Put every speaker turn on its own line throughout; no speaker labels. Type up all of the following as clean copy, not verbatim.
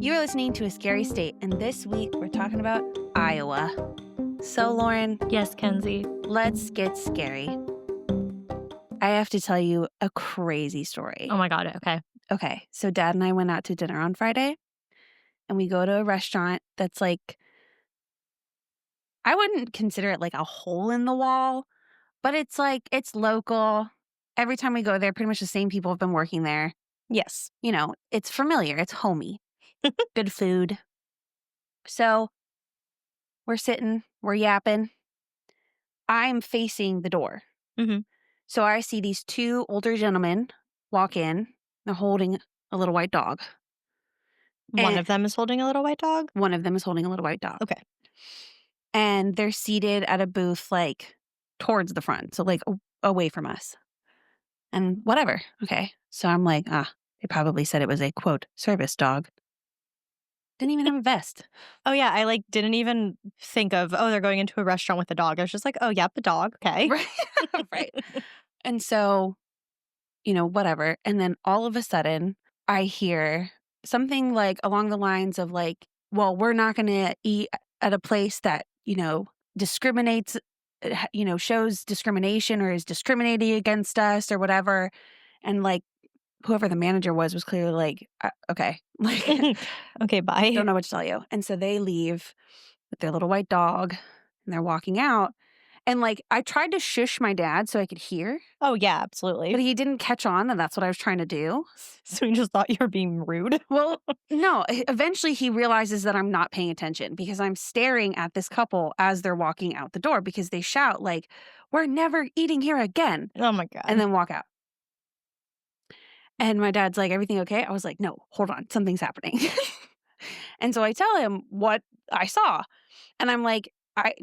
You're listening to A Scary State, and this week we're talking about Iowa. So, Lauren.
Yes, Kenzie.
Let's get scary. I have to tell you a crazy story.
Oh my God, okay.
Okay, so Dad and I went out to dinner on Friday, and we go to a restaurant that's like, I wouldn't consider it like a hole in the wall, but it's like, it's local. Every time we go there, pretty much the same people have been working there.
Yes.
You know, it's familiar, it's homey. Good food. So we're sitting, we're yapping. I'm facing the door.
Mm-hmm.
So I see these two older gentlemen walk in. They're holding a little white dog.
One of them is holding a little white dog?
One of them is holding a little white dog.
Okay.
And they're seated at a booth, like, towards the front. So, like, away from us. And whatever. Okay. So I'm like, they probably said it was a, quote, service dog. Didn't even have a vest.
Oh, yeah. I, didn't even think of, they're going into a restaurant with a dog. I was just like, oh, yep, a dog. Okay.
Right. Right. And so, whatever. And then all of a sudden, I hear something like along the lines of like, well, we're not going to eat at a place that, discriminates, shows discrimination or is discriminating against us or whatever. And like, whoever the manager was clearly like, okay. Like,
okay, bye.
Don't know what to tell you. And so they leave with their little white dog and they're walking out. And like, I tried to shush my dad so I could hear.
Oh, yeah, absolutely.
But he didn't catch on, and that's what I was trying to do.
So he just thought you were being rude?
Well, no. Eventually, he realizes that I'm not paying attention because I'm staring at this couple as they're walking out the door because they shout like, we're never eating here again.
Oh, my God.
And then walk out. And my dad's like, everything okay? I was like, no, hold on. Something's happening. And so I tell him what I saw. And I'm like,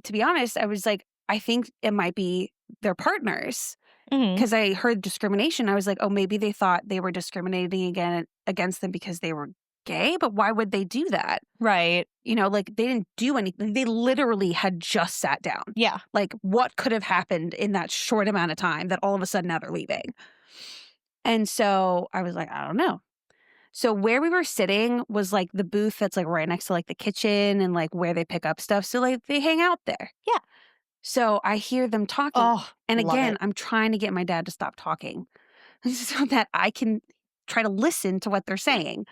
to be honest, I was like, I think it might be their partners because I heard discrimination. I was like, oh, maybe they thought they were discriminating against them because they were gay. But why would they do that?
Right.
Like they didn't do anything. They literally had just sat down.
Yeah.
Like what could have happened in that short amount of time that all of a sudden now they're leaving? And so I was like, I don't know. So where we were sitting was like the booth that's like right next to like the kitchen and like where they pick up stuff. So like they hang out there.
Yeah.
So I hear them talking.
Oh,
and again,
it.
I'm trying to get my dad to stop talking so that I can try to listen to what they're saying.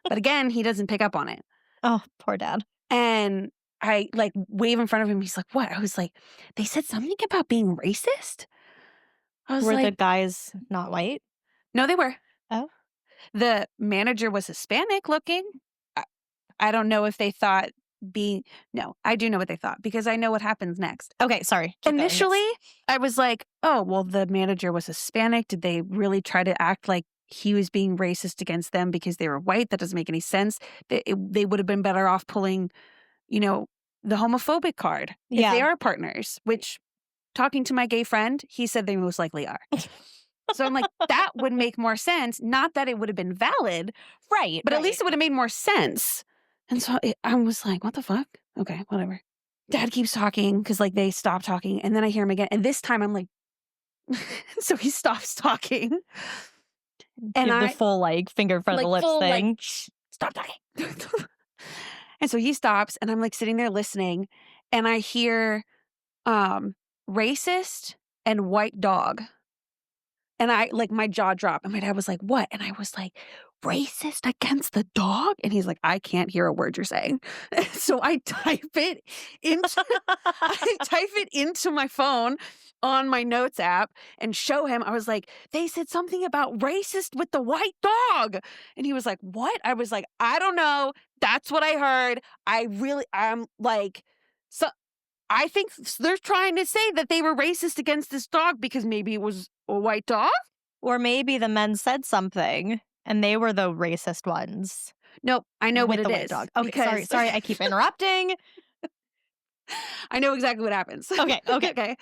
But again, he doesn't pick up on it.
Oh, poor dad.
And I like wave in front of him. He's like, what? I was like, they said something about being racist. I was
Were
like,
the guys not white?
No, they were.
Oh.
The manager was Hispanic looking. I don't know if they thought no, I do know what they thought because I know what happens next.
Okay, sorry. Keep
Initially,
going, yes.
I was like, oh, well, the manager was Hispanic. Did they really try to act like he was being racist against them because they were white? That doesn't make any sense. They would have been better off pulling, the homophobic card if they are partners, which talking to my gay friend, he said they most likely are. So I'm like, that would make more sense. Not that it would have been valid.
Right.
But at least it would have made more sense. And so I was like, what the fuck? Okay, whatever. Dad keeps talking because like they stop talking. And then I hear him again. And this time I'm like, so he stops talking.
And the full like finger in front of the lips
full,
thing.
Like, stop talking. And so he stops and I'm like sitting there listening. And I hear racist and white dog. And I, like, my jaw dropped. And my dad was like, what? And I was like, racist against the dog? And he's like, I can't hear a word you're saying. So I type it into my phone on my notes app and show him. I was like, they said something about racist with the white dog. And he was like, what? I was like, I don't know. That's what I heard. I'm like, so I think they're trying to say that they were racist against this dog because maybe it was a white dog?
Or maybe the men said something and they were the racist ones.
Nope, I know what
it
is.
Dog. Okay, sorry, I keep interrupting.
I know exactly what happens.
Okay.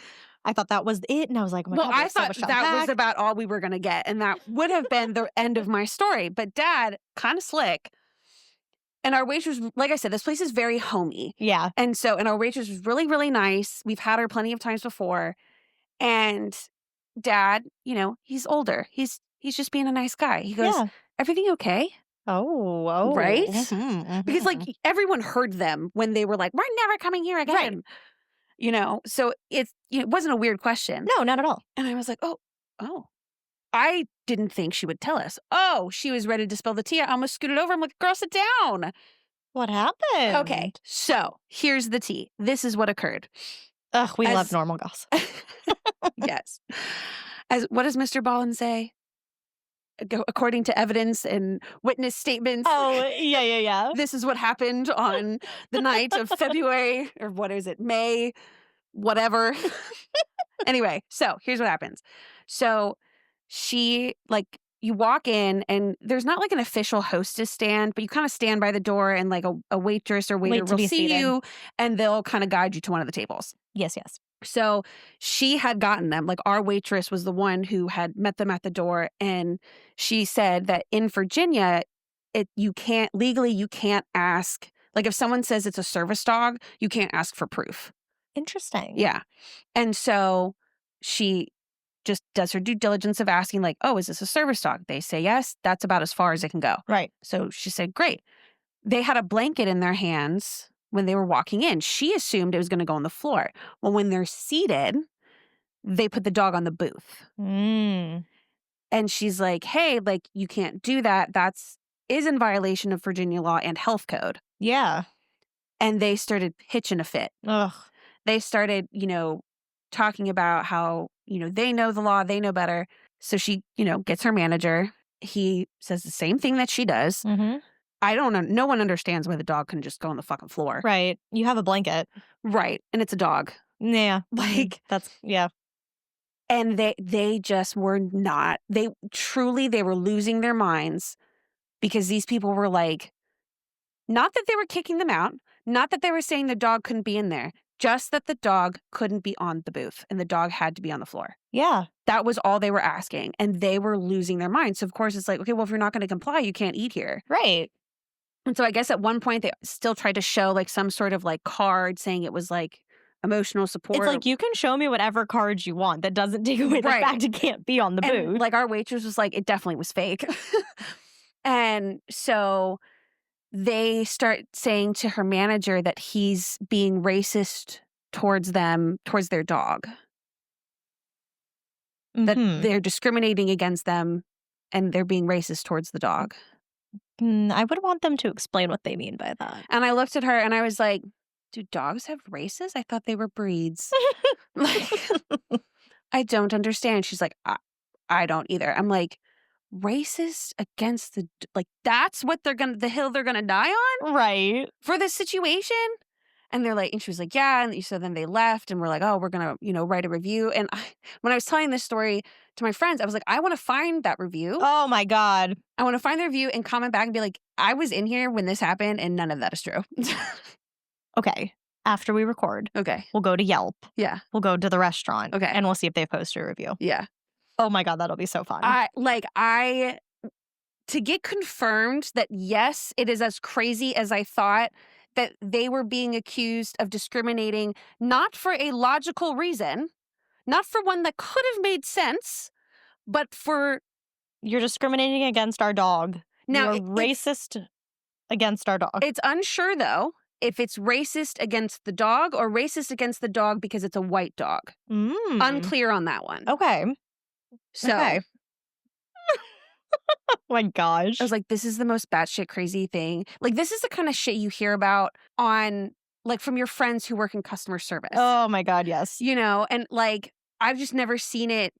I thought that was it, and I was like, oh my God,
I thought that was about all we were going to get, and that would have been the end of my story. But Dad, kind of slick. And our waitress, like I said, this place is very homey.
Yeah.
And our waitress was really, really nice. We've had her plenty of times before. And Dad, he's older. He's just being a nice guy. He goes, everything okay?
Oh.
right?
Mhm,
Because, like,
mhm.
everyone heard them when they were like, "We're never coming here
Right.
again." So it wasn't a weird question.
No, not at all.
And I was like, "Oh. I didn't think she would tell us." Oh, she was ready to spill the tea. I almost scooted over. I'm like, "Girl, sit down."
What
Okay,
happened?
so here's the tea. This is what occurred.
Ugh, we love
As
normal gossip.
yes. As what does Mr. Ballin say? According to evidence and witness statements,
Oh, yeah, yeah, yeah.
this is what happened on the night of February, or what is it, May, whatever. Anyway, so here's what happens. So you walk in and there's not like an official hostess stand, but you kind of stand by the door and like a waitress or waiter
Wait to
will
be
see
seated.
you and they'll kind of guide you to one of the tables.
Yes, yes.
So she had gotten them. Like our waitress was the one who had met them at the door. And she said that in Virginia, you can't ask. Like if someone says it's a service dog, you can't ask for proof.
Interesting.
Yeah. And so she just does her due diligence of asking, like, oh, is this a service dog? They say yes. That's about as far as it can go.
Right.
So she said, great. They had a blanket in their hands when they were walking in. She assumed it was going to go on the floor. Well, when they're seated, they put the dog on the booth.
Mm.
And she's like, hey, like, you can't do that. Is in violation of Virginia law and health code.
Yeah.
And they started pitching a fit.
Ugh.
They started, talking about how, they know the law, they know better. So she, gets her manager. He says the same thing that she does.
Mhm.
I don't know. No one understands why the dog can just go on the fucking floor.
Right. You have a blanket.
Right. And it's a dog.
Yeah.
Like,
that's yeah.
and they just were not, they were losing their minds because these people were like, not that they were kicking them out, not that they were saying the dog couldn't be in there, just that the dog couldn't be on the booth and the dog had to be on the floor.
Yeah.
That was all they were asking. And they were losing their minds. So, of course, it's like, okay, well, if you're not going to comply, you can't eat here.
Right.
And so I guess at one point they still tried to show like some sort of like card saying it was like emotional support.
It's like you can show me whatever cards you want. That doesn't take away the
Right.
fact it can't be on the
and
booth.
like our waitress was like, it definitely was fake. And so they start saying to her manager that he's being racist towards their dog. That
Mhm.
they're discriminating against them and they're being racist towards the dog.
I would want them to explain what they mean by that.
And I looked at her and I was like, do dogs have races? I thought they were breeds. Like, I don't understand. She's like, I don't either. I'm like, racist against that's what the hill they're gonna die on
Right.
for this situation? And they're like, and she was like, yeah. And so then they left and we're like, oh, we're gonna, write a review. And when I was telling this story to my friends, I was like, I want to find that review.
Oh my God.
I want to find the review and comment back and be like, I was in here when this happened and none of that is true.
Okay. After we record,
Okay.
we'll go to Yelp.
Yeah.
We'll go to the restaurant.
Okay.
And we'll see if they've posted a review.
Yeah.
Oh my God, that'll be so fun.
To get confirmed that, yes, it is as crazy as I thought, that they were being accused of discriminating, not for a logical reason, not for one that could have made sense, but for...
You're discriminating against our dog.
Now,
You're racist against our dog.
It's unsure, though, if it's racist against the dog or racist against the dog because it's a white dog. Unclear on that one.
Okay.
So...
Okay. Oh my gosh.
I was like, this is the most batshit crazy thing. Like, this is the kind of shit you hear about from your friends who work in customer service.
Oh my God, yes.
And like, I've just never seen it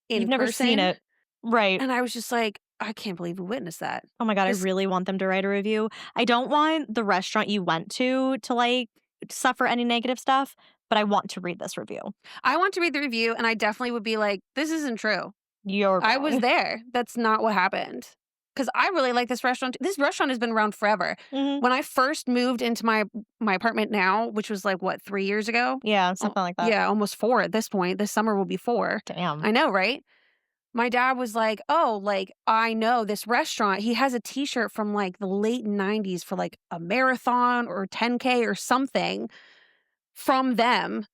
in
You've never
person.
seen it. Right.
And I was just like, I can't believe we witnessed that.
Oh my God, I really want them to write a review. I don't want the restaurant you went to like suffer any negative stuff, but I want to read this review.
I want to read the review and I definitely would be like, this isn't true.
You're wrong.
I was there. That's not what happened. Because I really like this restaurant. This restaurant has been around forever.
Mhm.
When I first moved into my apartment now, which was like, what, 3 years ago?
Yeah, something like that.
Yeah, almost 4 at this point. This summer will be 4.
Damn.
I know, right? My dad was like, oh, like, I know this restaurant. He has a t-shirt from like the late 90s for like a marathon or 10K or something from them.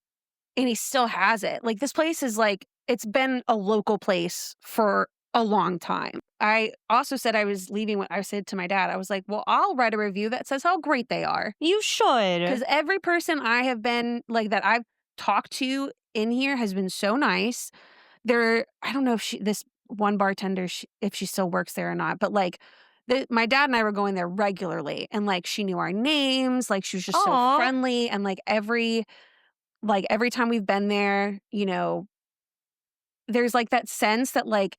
And he still has it. Like, this place is like, it's been a local place for a long time. I also said I was leaving when I said to my dad, I was like, well, I'll write a review that says how great they are.
You should.
Because every person I have been like that I've talked to in here has been so nice. I don't know if this one bartender, if she still works there or not, but like my dad and I were going there regularly and like she knew our names, like she was just so
Aw.
friendly. And every time we've been there, there's like that sense that like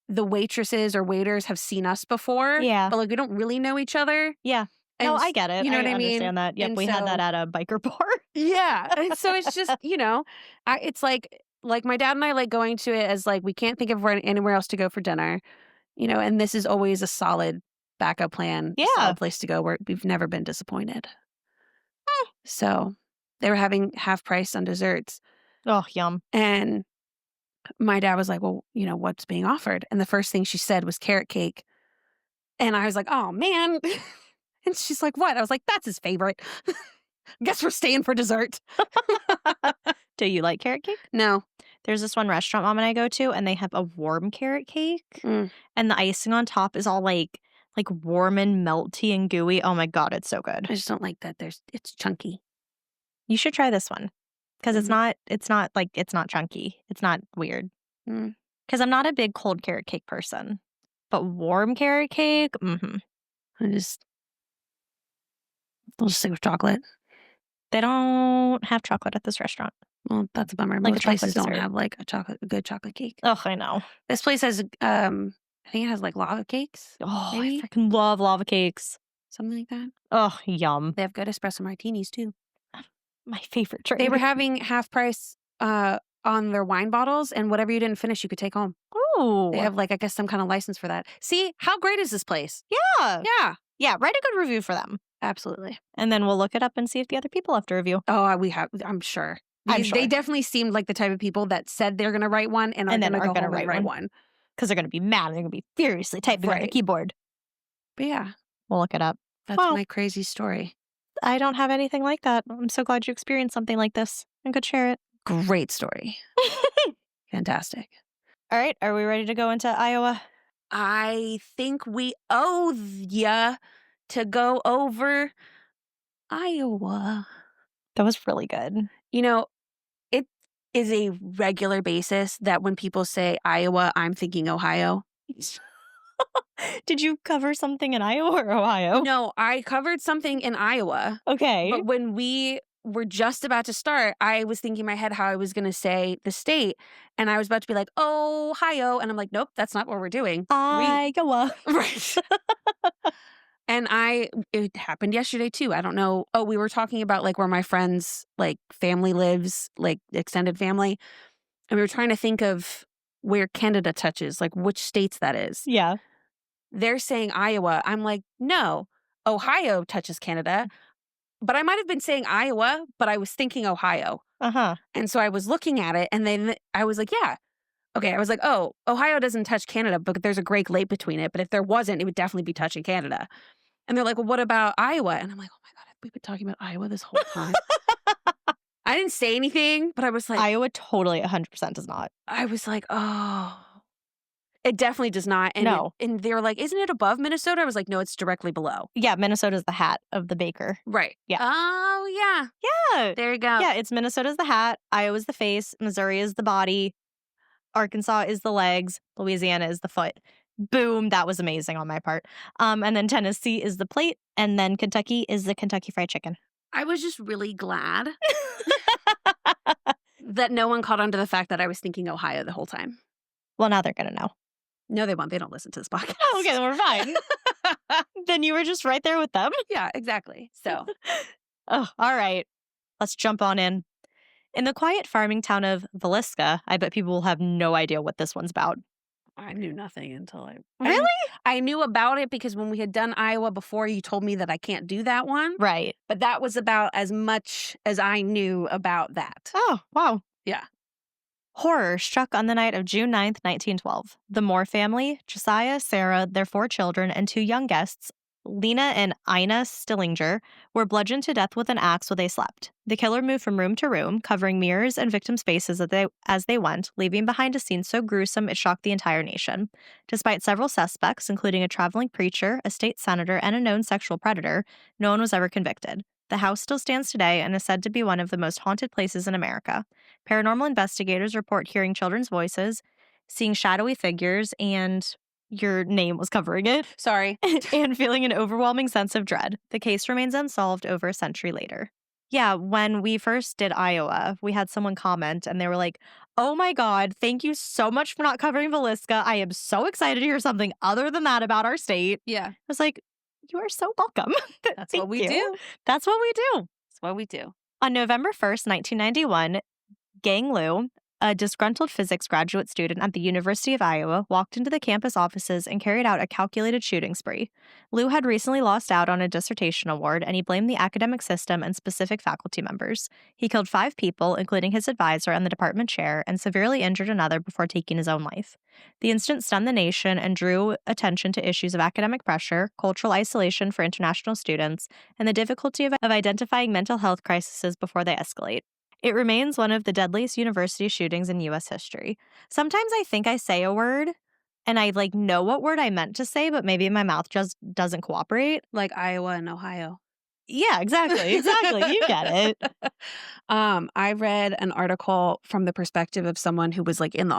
the waitresses or waiters have seen us before,
Yeah.
but like we don't really know each other.
Yeah.
And
No, I get it.
you know
I
what I mean?
understand that. Yep,
And
we had that
so
at a biker bar.
yeah. And so it's just, it's like my dad and I like going to it as like we can't think of anywhere else to go for dinner, and this is always a solid backup plan, a
Yeah.
solid place to go where we've never been disappointed. So they were having half price on desserts.
Oh, yum.
And my dad was like, well, what's being offered? And the first thing she said was carrot cake. And I was like, oh man. And she's like, what? I was like, that's his favorite. Guess we're staying for dessert.
Do you like carrot cake?
No.
There's this one restaurant Mom and I go to, and they have a warm carrot cake,
Mm.
and the icing on top is all like warm and melty and gooey. Oh my god, it's so good.
I just don't like that. It's chunky.
You should try this one because it's
Mhm.
not chunky. It's not weird.
Mm.
Because I'm not a big cold carrot cake person, but warm carrot cake,
I'll just stick with chocolate.
they don't have chocolate at this restaurant.
Well, that's a bummer.
Like a
Most
chocolate
places don't
dessert.
have like a good chocolate cake.
Oh, I know.
This place has I think it has like lava cakes,
Oh,
maybe
I freaking love lava cakes.
something like that.
Oh, yum.
They have good espresso martinis too.
My favorite
They
drink.
were having half price on their wine bottles, and whatever you didn't finish, you could take home.
Ooh.
They have like I guess some kind of license for that. See, how great is this place?
Yeah.
Yeah,
Yeah, write a good review for them.
absolutely.
And then we'll look it up and see if the other people have to review.
Oh, we have. I'm sure.
I'm
Because They
sure.
definitely seemed like the type of people that said they're going to write one and are
And then
going to
are
go
gonna
home and
write
write
one.
one.
Because they're going to be mad and they're going to be furiously typing on the
Right.
keyboard.
But yeah,
We'll look it up.
that's
Well,
my crazy story.
I don't have anything like that. I'm so glad you experienced something like this and could share it.
Great story. Fantastic.
All right, are we ready to go into Iowa?
I think we owe ya to go over Iowa.
That was really good.
It is a regular basis that when people say Iowa, I'm thinking Ohio.
Did you cover something in Iowa or Ohio?
No, I covered something in Iowa.
Okay.
But when we were just about to start, I was thinking in my head how I was going to say the state. And I was about to be like, Ohio. And I'm like, nope, that's not what we're doing.
Iowa.
Right. And it happened yesterday too. I don't know. Oh, we were talking about like where my friend's like family lives, like extended family. And we were trying to think of where Canada touches, like which states that is.
Yeah.
They're saying Iowa. I'm like, no, Ohio touches Canada. But I might have been saying Iowa, but I was thinking Ohio.
Uh-huh.
And so I was looking at it and then I was like, yeah. Okay. I was like, oh, Ohio doesn't touch Canada, but there's a Great Lake between it. But if there wasn't, it would definitely be touching Canada. And they're like, well, what about Iowa? And I'm like, oh my God, have we been talking about Iowa this whole time? I didn't say anything, but I was like,
Iowa totally 100% does not.
I was like, oh, it definitely does not. And
No.
and they were like, isn't it above Minnesota? I was like, no, it's directly below.
Yeah, Minnesota's the hat of the baker.
Right.
Yeah.
Oh, yeah.
Yeah.
There you go.
Yeah, it's Minnesota's the hat, Iowa's the face, Missouri is the body, Arkansas is the legs, Louisiana is the foot. Boom, that was amazing on my part. And then Tennessee is the plate, and then Kentucky is the Kentucky Fried Chicken.
I was just really glad that no one caught on to the fact that I was thinking Ohio the whole time.
Well, now they're going to know.
No, they won't. They don't listen to this podcast.
Oh, okay, then we're fine. Then you were just right there with them.
Yeah, exactly. So,
Oh, all right. Let's jump on in. In the quiet farming town of Villisca, I bet people will have no idea what this one's about.
I knew nothing until
Really?
I knew about it because when we had done Iowa before, you told me that I can't do that one.
Right.
But that was about as much as I knew about that.
Oh, wow.
Yeah.
Horror struck on the night of June 9th, 1912. The Moore family, Josiah, Sarah, their 4 children, and 2 young guests Lena and Ina Stillinger, were bludgeoned to death with an axe while they slept. The killer moved from room to room, covering mirrors and victims' faces as they went, leaving behind a scene so gruesome it shocked the entire nation. Despite several suspects, including a traveling preacher, a state senator, and a known sexual predator, no one was ever convicted. The house still stands today and is said to be one of the most haunted places in America. Paranormal investigators report hearing children's voices, seeing shadowy figures, and your name was covering it,
Sorry.
and feeling an overwhelming sense of dread. The case remains unsolved over a century later. Yeah, when we first did Iowa, we had someone comment and they were like, "Oh my God, thank you so much for not covering Villisca. I am so excited to hear something other than that about our state."
Yeah.
I was like, "You are so welcome."
That's
Thank
what we
you.
do.
That's what we do.
That's what we do.
On November 1st, 1991, Gang Liu, a disgruntled physics graduate student at the University of Iowa, walked into the campus offices and carried out a calculated shooting spree. Liu had recently lost out on a dissertation award, and he blamed the academic system and specific faculty members. He killed 5 people, including his advisor and the department chair, and severely injured another before taking his own life. The incident stunned the nation and drew attention to issues of academic pressure, cultural isolation for international students, and the difficulty of identifying mental health crises before they escalate. It remains one of the deadliest university shootings in U.S. history. Sometimes I think I say a word and I know what word I meant to say, but maybe my mouth just doesn't cooperate.
Like Iowa and Ohio.
Yeah, exactly. Exactly. You get it.
I read an article from the perspective of someone who was in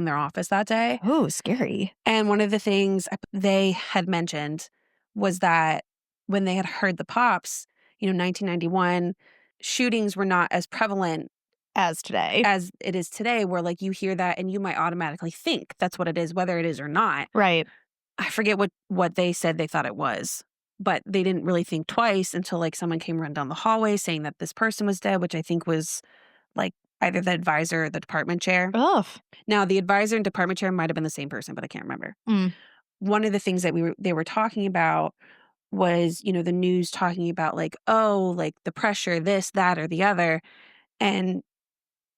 their office that day.
Oh, scary.
And one of the things they had mentioned was that when they had heard the pops, 1991, shootings were not as prevalent
As today.
as it is today, where you hear that and you might automatically think that's what it is, whether it is or not.
Right.
I forget what they said they thought it was, but they didn't really think twice until someone came run down the hallway saying that this person was dead, which I think was either the advisor or the department chair.
Ugh.
Now, the advisor and department chair might have been the same person, but I can't remember.
Mm.
One of the things that they were talking about was, the news talking about the pressure, this, that, or the other. And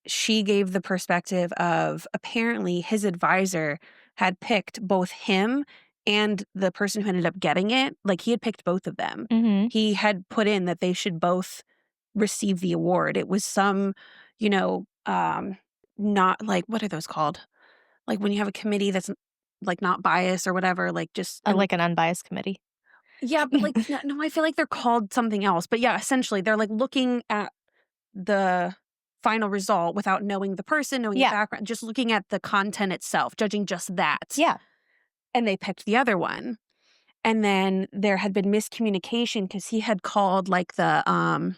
she gave the perspective of apparently his advisor had picked both him and the person who ended up getting it. He had picked both of them.
Mm-hmm.
He had put in that they should both receive the award. It was some, not what are those called? When you have a committee that's not biased or whatever, just
An unbiased committee.
yeah, but no, I feel like they're called something else. But yeah, essentially they're looking at the final result without knowing the person, knowing the background, just looking at the content itself, judging just that.
Yeah.
And they picked the other one. And then there had been miscommunication because he had called the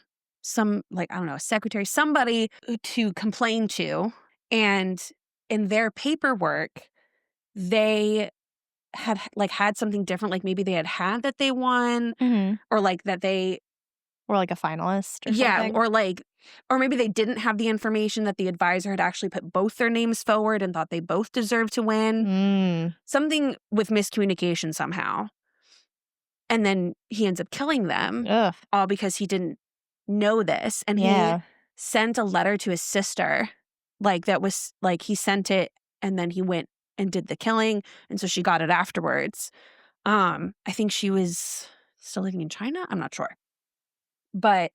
some I don't know, a secretary, somebody to complain to. And in their paperwork, they had had something different. Maybe they had that they won,
Mm-hmm.
or that they
Or a finalist or
yeah,
something.
or maybe they didn't have the information that the advisor had actually put both their names forward and thought they both deserved to win.
Mm.
Something with miscommunication somehow. And then he ends up killing them,
Ugh.
all because he didn't know this. And
Yeah.
he sent a letter to his sister, that was he sent it and then he went and did the killing. And so she got it afterwards. I think she was still living in China. I'm not sure. But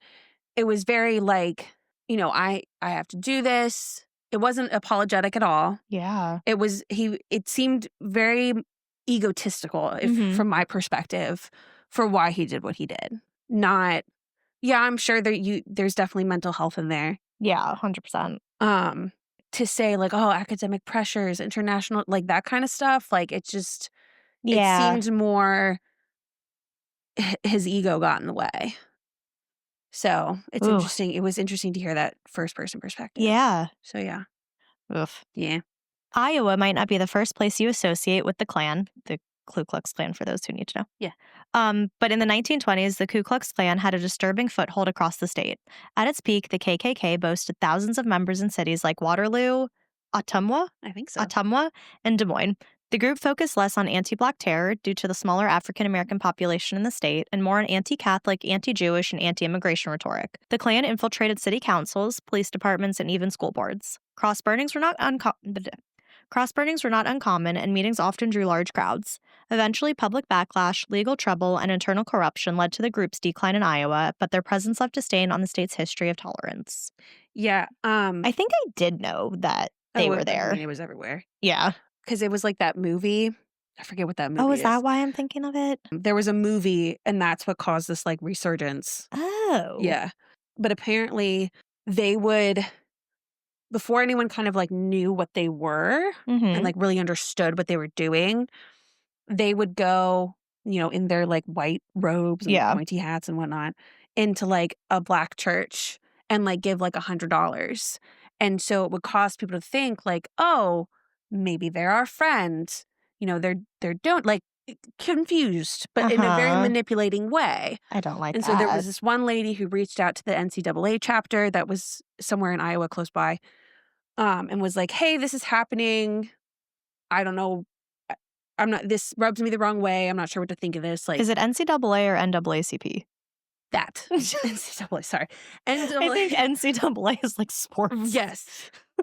it was very I have to do this. It wasn't apologetic at all.
Yeah.
It seemed very egotistical from my perspective for why he did what he did. Not, yeah, I'm sure there's definitely mental health in there.
Yeah, 100%.
To say oh, academic pressures, international, that kind of stuff, it just,
Yeah.
it seemed more his ego got in the way. So it's
Ooh.
interesting. It was interesting to hear that first person perspective.
Yeah.
So yeah.
Oof.
Yeah.
Iowa might not be the first place you associate with the Klan, the Ku Klux Klan for those who need to know.
Yeah.
But in the 1920s, the Ku Klux Klan had a disturbing foothold across the state. At its peak, the KKK boasted thousands of members in cities like Waterloo, Ottumwa,
I think so.
and Des Moines. The group focused less on anti-Black terror due to the smaller African-American population in the state and more on anti-Catholic, anti-Jewish, and anti-immigration rhetoric. The Klan infiltrated city councils, police departments, and even school boards. Cross burnings were not uncommon. Cross burnings were not uncommon, and meetings often drew large crowds. Eventually, public backlash, legal trouble, and internal corruption led to the group's decline in Iowa, but their presence left a stain on the state's history of tolerance.
Yeah.
I think I did know that they were
I mean,
there.
it was everywhere.
Yeah.
Because it was like that movie. I forget what that
Oh,
movie
is
is.
that why I'm thinking of it?
There was a movie, and that's what caused this like resurgence.
Oh.
Yeah. But apparently they would, before anyone kind of like knew what they were and
Mm-hmm.
like really understood what they were doing, they would go, in their like white robes and
Yeah.
pointy hats and whatnot into like a black church and like give like $100. And so it would cause people to think like, oh, maybe they're our friends. They're don't like confused, but in a very
Uh-huh.
manipulating way.
I don't like
And so there
that.
was this one lady who reached out to the NCAA chapter that was somewhere in Iowa close by, and was like, hey, this is happening. I don't know. This rubs me the wrong way. I'm not sure what to think of this. Like
Is it NCAA or NAACP?
that. NCAA, sorry.
I think
NCAA.
NCAA is like sports.
Yes.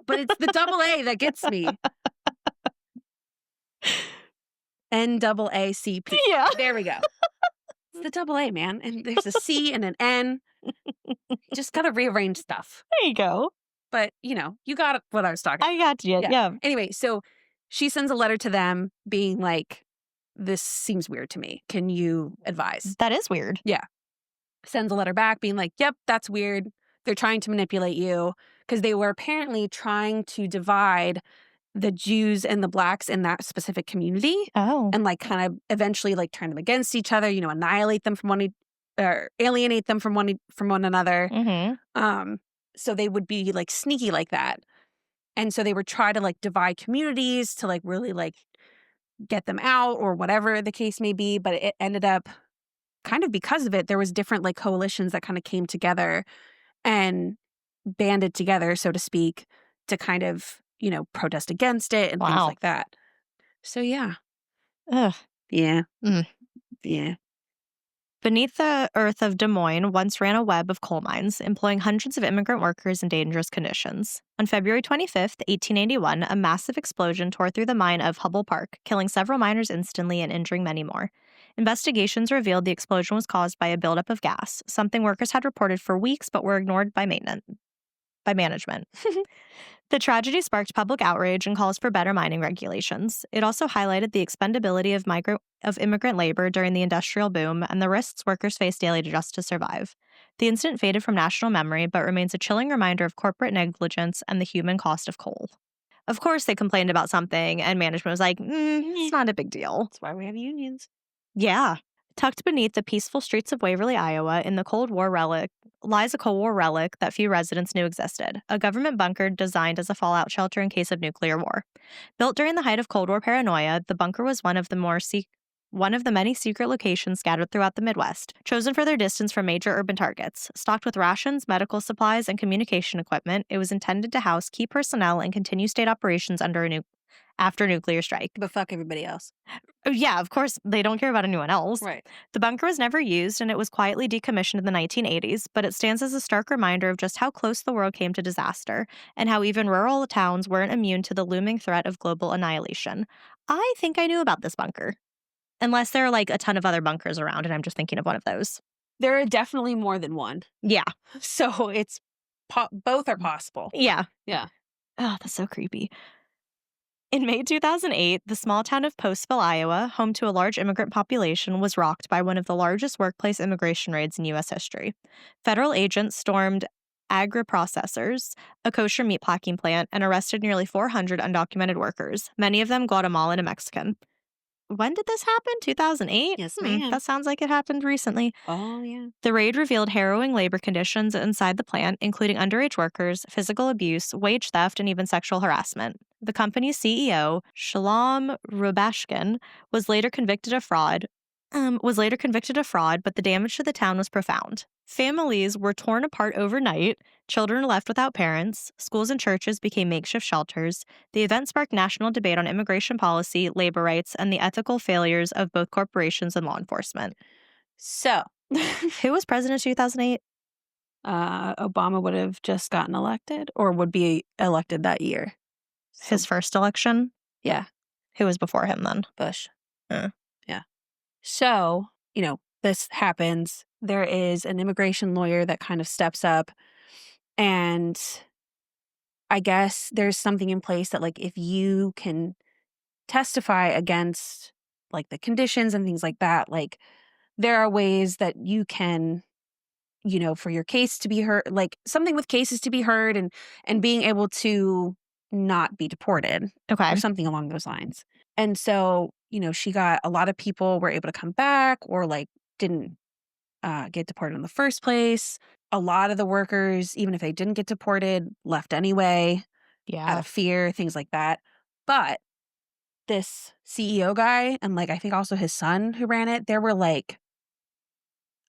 But it's the double A that gets me. NAACP.
Yeah.
There we go. It's the double A, man. And there's a C and an N. Just got to rearrange stuff.
There you go.
But, you got what I was talking about.
I got you. Yeah.
Anyway, so she sends a letter to them being like, this seems weird to me. Can you advise?
That is weird.
Yeah. Sends a letter back being like, yep, that's weird. They're trying to manipulate you because they were apparently trying to divide the Jews and the blacks in that specific community
Oh.
and like kind of eventually like turn them against each other, annihilate them or alienate them from one another.
Mm-hmm.
So they would be like sneaky like that. And so they would try to like divide communities to like really like get them out or whatever the case may be. But it ended up kind of because of it, there was different like coalitions that kind of came together and banded together, so to speak, to kind of, protest against it and things
Wow.
like that. So yeah.
Ugh.
Yeah.
Mm.
Yeah.
Beneath the earth of Des Moines once ran a web of coal mines, employing hundreds of immigrant workers in dangerous conditions. On February 25th, 1881, a massive explosion tore through the mine of Hubble Park, killing several miners instantly and injuring many more. Investigations revealed the explosion was caused by a buildup of gas, something workers had reported for weeks but were ignored by management. The tragedy sparked public outrage and calls for better mining regulations. It also highlighted the expendability of immigrant labor during the industrial boom and the risks workers face daily just to survive. The incident faded from national memory, but remains a chilling reminder of corporate negligence and the human cost of coal. Of course, they complained about something, and management was like, it's not a big deal.
That's why we have unions.
Yeah. Tucked beneath the peaceful streets of Waverly, Iowa, in the Cold War lies a Cold War relic that few residents knew existed, a government bunker designed as a fallout shelter in case of nuclear war. Built during the height of Cold War paranoia, the bunker was one of the many secret locations scattered throughout the Midwest, chosen for their distance from major urban targets. Stocked with rations, medical supplies, and communication equipment, it was intended to house key personnel and continue state operations after nuclear strike.
But fuck everybody else.
Oh, yeah, of course, they don't care about anyone else.
Right.
The bunker was never used, and it was quietly decommissioned in the 1980s, but it stands as a stark reminder of just how close the world came to disaster, and how even rural towns weren't immune to the looming threat of global annihilation. I think I knew about this bunker. Unless there are like a ton of other bunkers around, and I'm just thinking of one of those.
There are definitely more than one.
Yeah.
So it's both are possible.
Yeah.
Yeah.
Oh, that's so creepy. In May 2008, the small town of Postville, Iowa, home to a large immigrant population, was rocked by one of the largest workplace immigration raids in U.S. history. Federal agents stormed agri-processors, a kosher meat packing plant, and arrested nearly 400 undocumented workers, many of them Guatemalan and Mexican. When did this happen? 2008?
Yes, ma'am.
That sounds like it happened recently.
Oh, yeah.
The raid revealed harrowing labor conditions inside the plant, including underage workers, physical abuse, wage theft, and even sexual harassment. The company's CEO, Shalom Rubashkin, was later convicted of fraud, but the damage to the town was profound. Families were torn apart overnight, children were left without parents, schools and churches became makeshift shelters. The event sparked national debate on immigration policy, labor rights, and the ethical failures of both corporations and law enforcement.
So,
who was president in 2008?
Obama would have just gotten elected or would be elected that year.
His first election?
Yeah.
Who was before him then?
Bush.
Uh.
Yeah. So, this happens. There is an immigration lawyer that kind of steps up, and I guess there's something in place that, like, if you can testify against, like, the conditions and things like that, like, there are ways that you can, for your case to be heard, like, something with cases to be heard and being able to not be deported or
Okay.
something along those lines. And so, she got a lot of people were able to come back or, like, didn't get deported in the first place. A lot of the workers, even if they didn't get deported, left anyway out
Yeah.
of fear, things like that. But this CEO guy and, like, I think also his son who ran it, there were, like,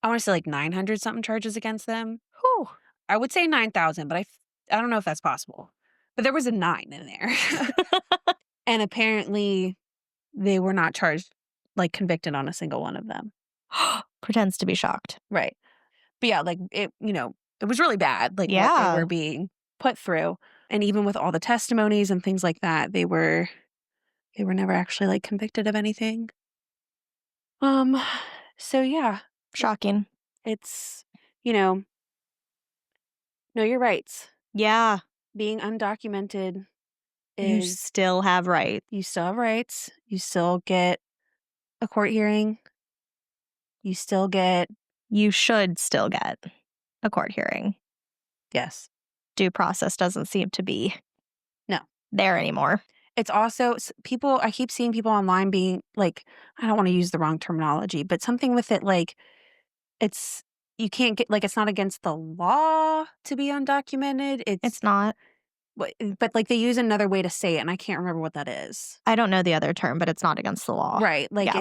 I wanna say, like, 900 something charges against them.
Whew.
I would say 9,000, but I don't know if that's possible. But there was a 9 in there. And apparently, they were not charged, like, convicted on a single one of them.
Pretends to be shocked.
Right. But yeah, like, it was really bad, like, what they
Yeah.
were being put through. And even with all the testimonies and things like that, they were never actually, like, convicted of anything. Um, so yeah,
Shocking.
it's, you know, know your rights.
Yeah.
Being undocumented
You
is
still have rights.
you still have rights. You still get a court hearing. You still get
You should still get a court hearing.
yes.
Due process doesn't seem to be
No.
there anymore.
It's also people I keep seeing people online being like, I don't wanna use the wrong terminology, but something with it like it's you can't get like, it's not against the law to be undocumented.
It's not.
But, like, they use another way to say it, and I can't remember what that is.
I don't know the other term, but it's not against the law.
Right,
Yeah.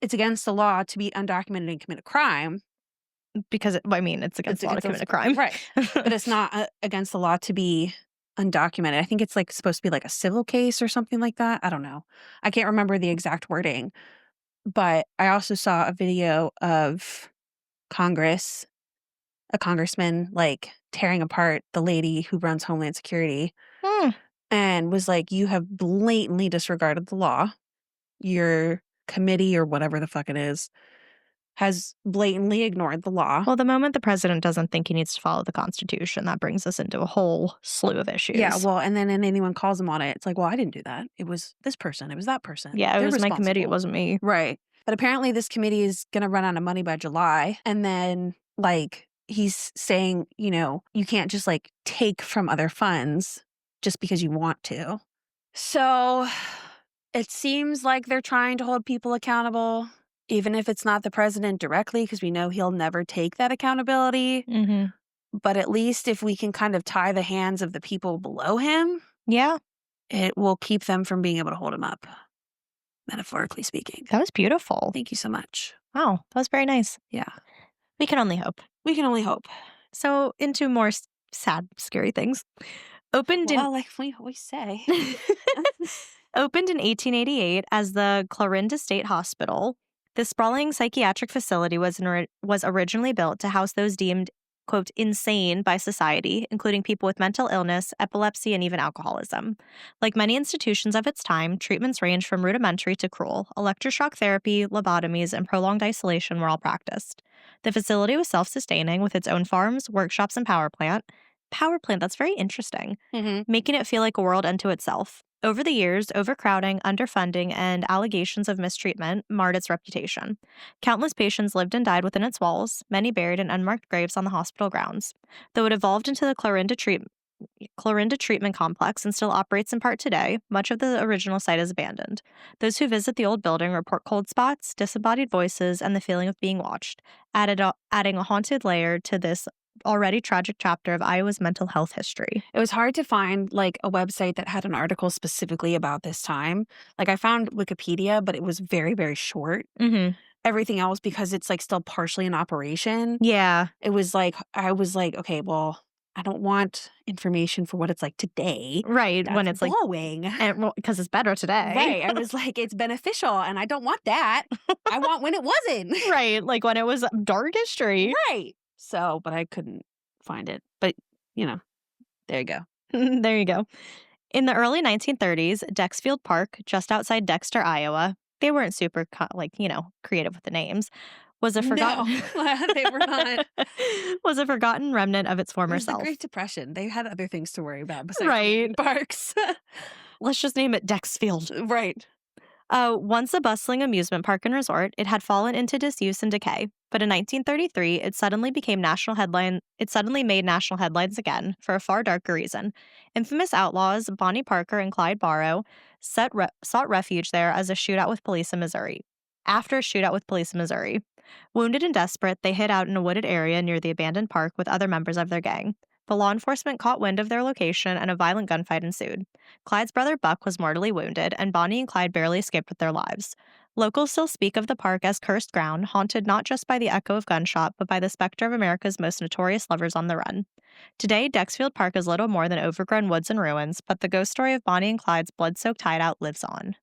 it's against the law to be undocumented and commit a crime.
Because, it's against the law to commit a crime.
Right, but it's not, against the law to be undocumented. I think it's, like, supposed to be, like, a civil case or something like that. I don't know. I can't remember the exact wording, but I also saw a video of Congress, a congressman, like, tearing apart the lady who runs Homeland Security
Hmm.
and was like, "You have blatantly disregarded the law. Your committee," or whatever the fuck it is, "has blatantly ignored the law."
Well, the moment the president doesn't think he needs to follow the Constitution, that brings us into a whole slew of issues.
Yeah, well, and then anyone calls him on it, it's like, "Well, I didn't do that. It was this person. It was that person.
Yeah, it
They're
was my committee. It
responsible."
wasn't me.
Right. But apparently this committee is gonna run out of money by July, and then, like, he's saying, you can't just, like, take from other funds just because you want to. So, it seems like they're trying to hold people accountable, even if it's not the president directly, because we know he'll never take that accountability.
Mm-hmm.
But at least if we can kind of tie the hands of the people below him,
Yeah,
it will keep them from being able to hold him up, metaphorically speaking.
that was beautiful.
Thank you so much.
Wow, that was very nice.
Yeah.
We can only hope.
We can only hope.
So, into more sad, scary things. Opened
Well, like we always say.
Opened in 1888 as the Clarinda State Hospital, this sprawling psychiatric facility was originally built to house those deemed, quote, insane by society, including people with mental illness, epilepsy, and even alcoholism. Like many institutions of its time, treatments ranged from rudimentary to cruel. Electroshock therapy, lobotomies, and prolonged isolation were all practiced. The facility was self-sustaining with its own farms, workshops, and power plant. Power plant, that's very interesting.
Mm-hmm.
Making it feel like a world unto itself. Over the years, overcrowding, underfunding, and allegations of mistreatment marred its reputation. Countless patients lived and died within its walls, many buried in unmarked graves on the hospital grounds. Though it evolved into the Clarinda Treatment Complex and still operates in part today, much of the original site is abandoned. Those who visit the old building report cold spots, disembodied voices, and the feeling of being watched, adding a haunted layer to this already tragic chapter of Iowa's mental health history.
It was hard to find, like, a website that had an article specifically about this time. Like, I found Wikipedia, but it was very, very short.
Mm-hmm.
Everything else, because it's, like, still partially in operation,
Yeah.
it was like, I was like, okay, well, I don't want information for what it's like today.
Right,
That's
when it's like
blowing.
because it's better today.
Right. I was like, it's beneficial, and I don't want that. I want when it wasn't.
Right, like when it was dark history.
Right. So, but I couldn't find it. But, there you go.
There you go. In the early 1930s, Dexfield Park, just outside Dexter, Iowa, they weren't super, creative with the names, was a
No,
forgotten
they were not.
was a forgotten remnant of its
It
former
was the
self.
Great Depression. They had other things to worry about besides
Right.
naming parks.
Let's just name it Dexfield.
Right.
Once a bustling amusement park and resort, it had fallen into disuse and decay. But in 1933, it suddenly became national headline. It suddenly made national headlines again for a far darker reason. Infamous outlaws Bonnie Parker and Clyde Barrow sought refuge there as a shootout with police in Missouri. After a shootout with police in Missouri, wounded and desperate, they hid out in a wooded area near the abandoned park with other members of their gang. The law enforcement caught wind of their location, and a violent gunfight ensued. Clyde's brother Buck was mortally wounded, and Bonnie and Clyde barely escaped with their lives. Locals still speak of the park as cursed ground, haunted not just by the echo of gunshot, but by the specter of America's most notorious lovers on the run. Today, Dexfield Park is little more than overgrown woods and ruins, but the ghost story of Bonnie and Clyde's blood-soaked hideout lives on.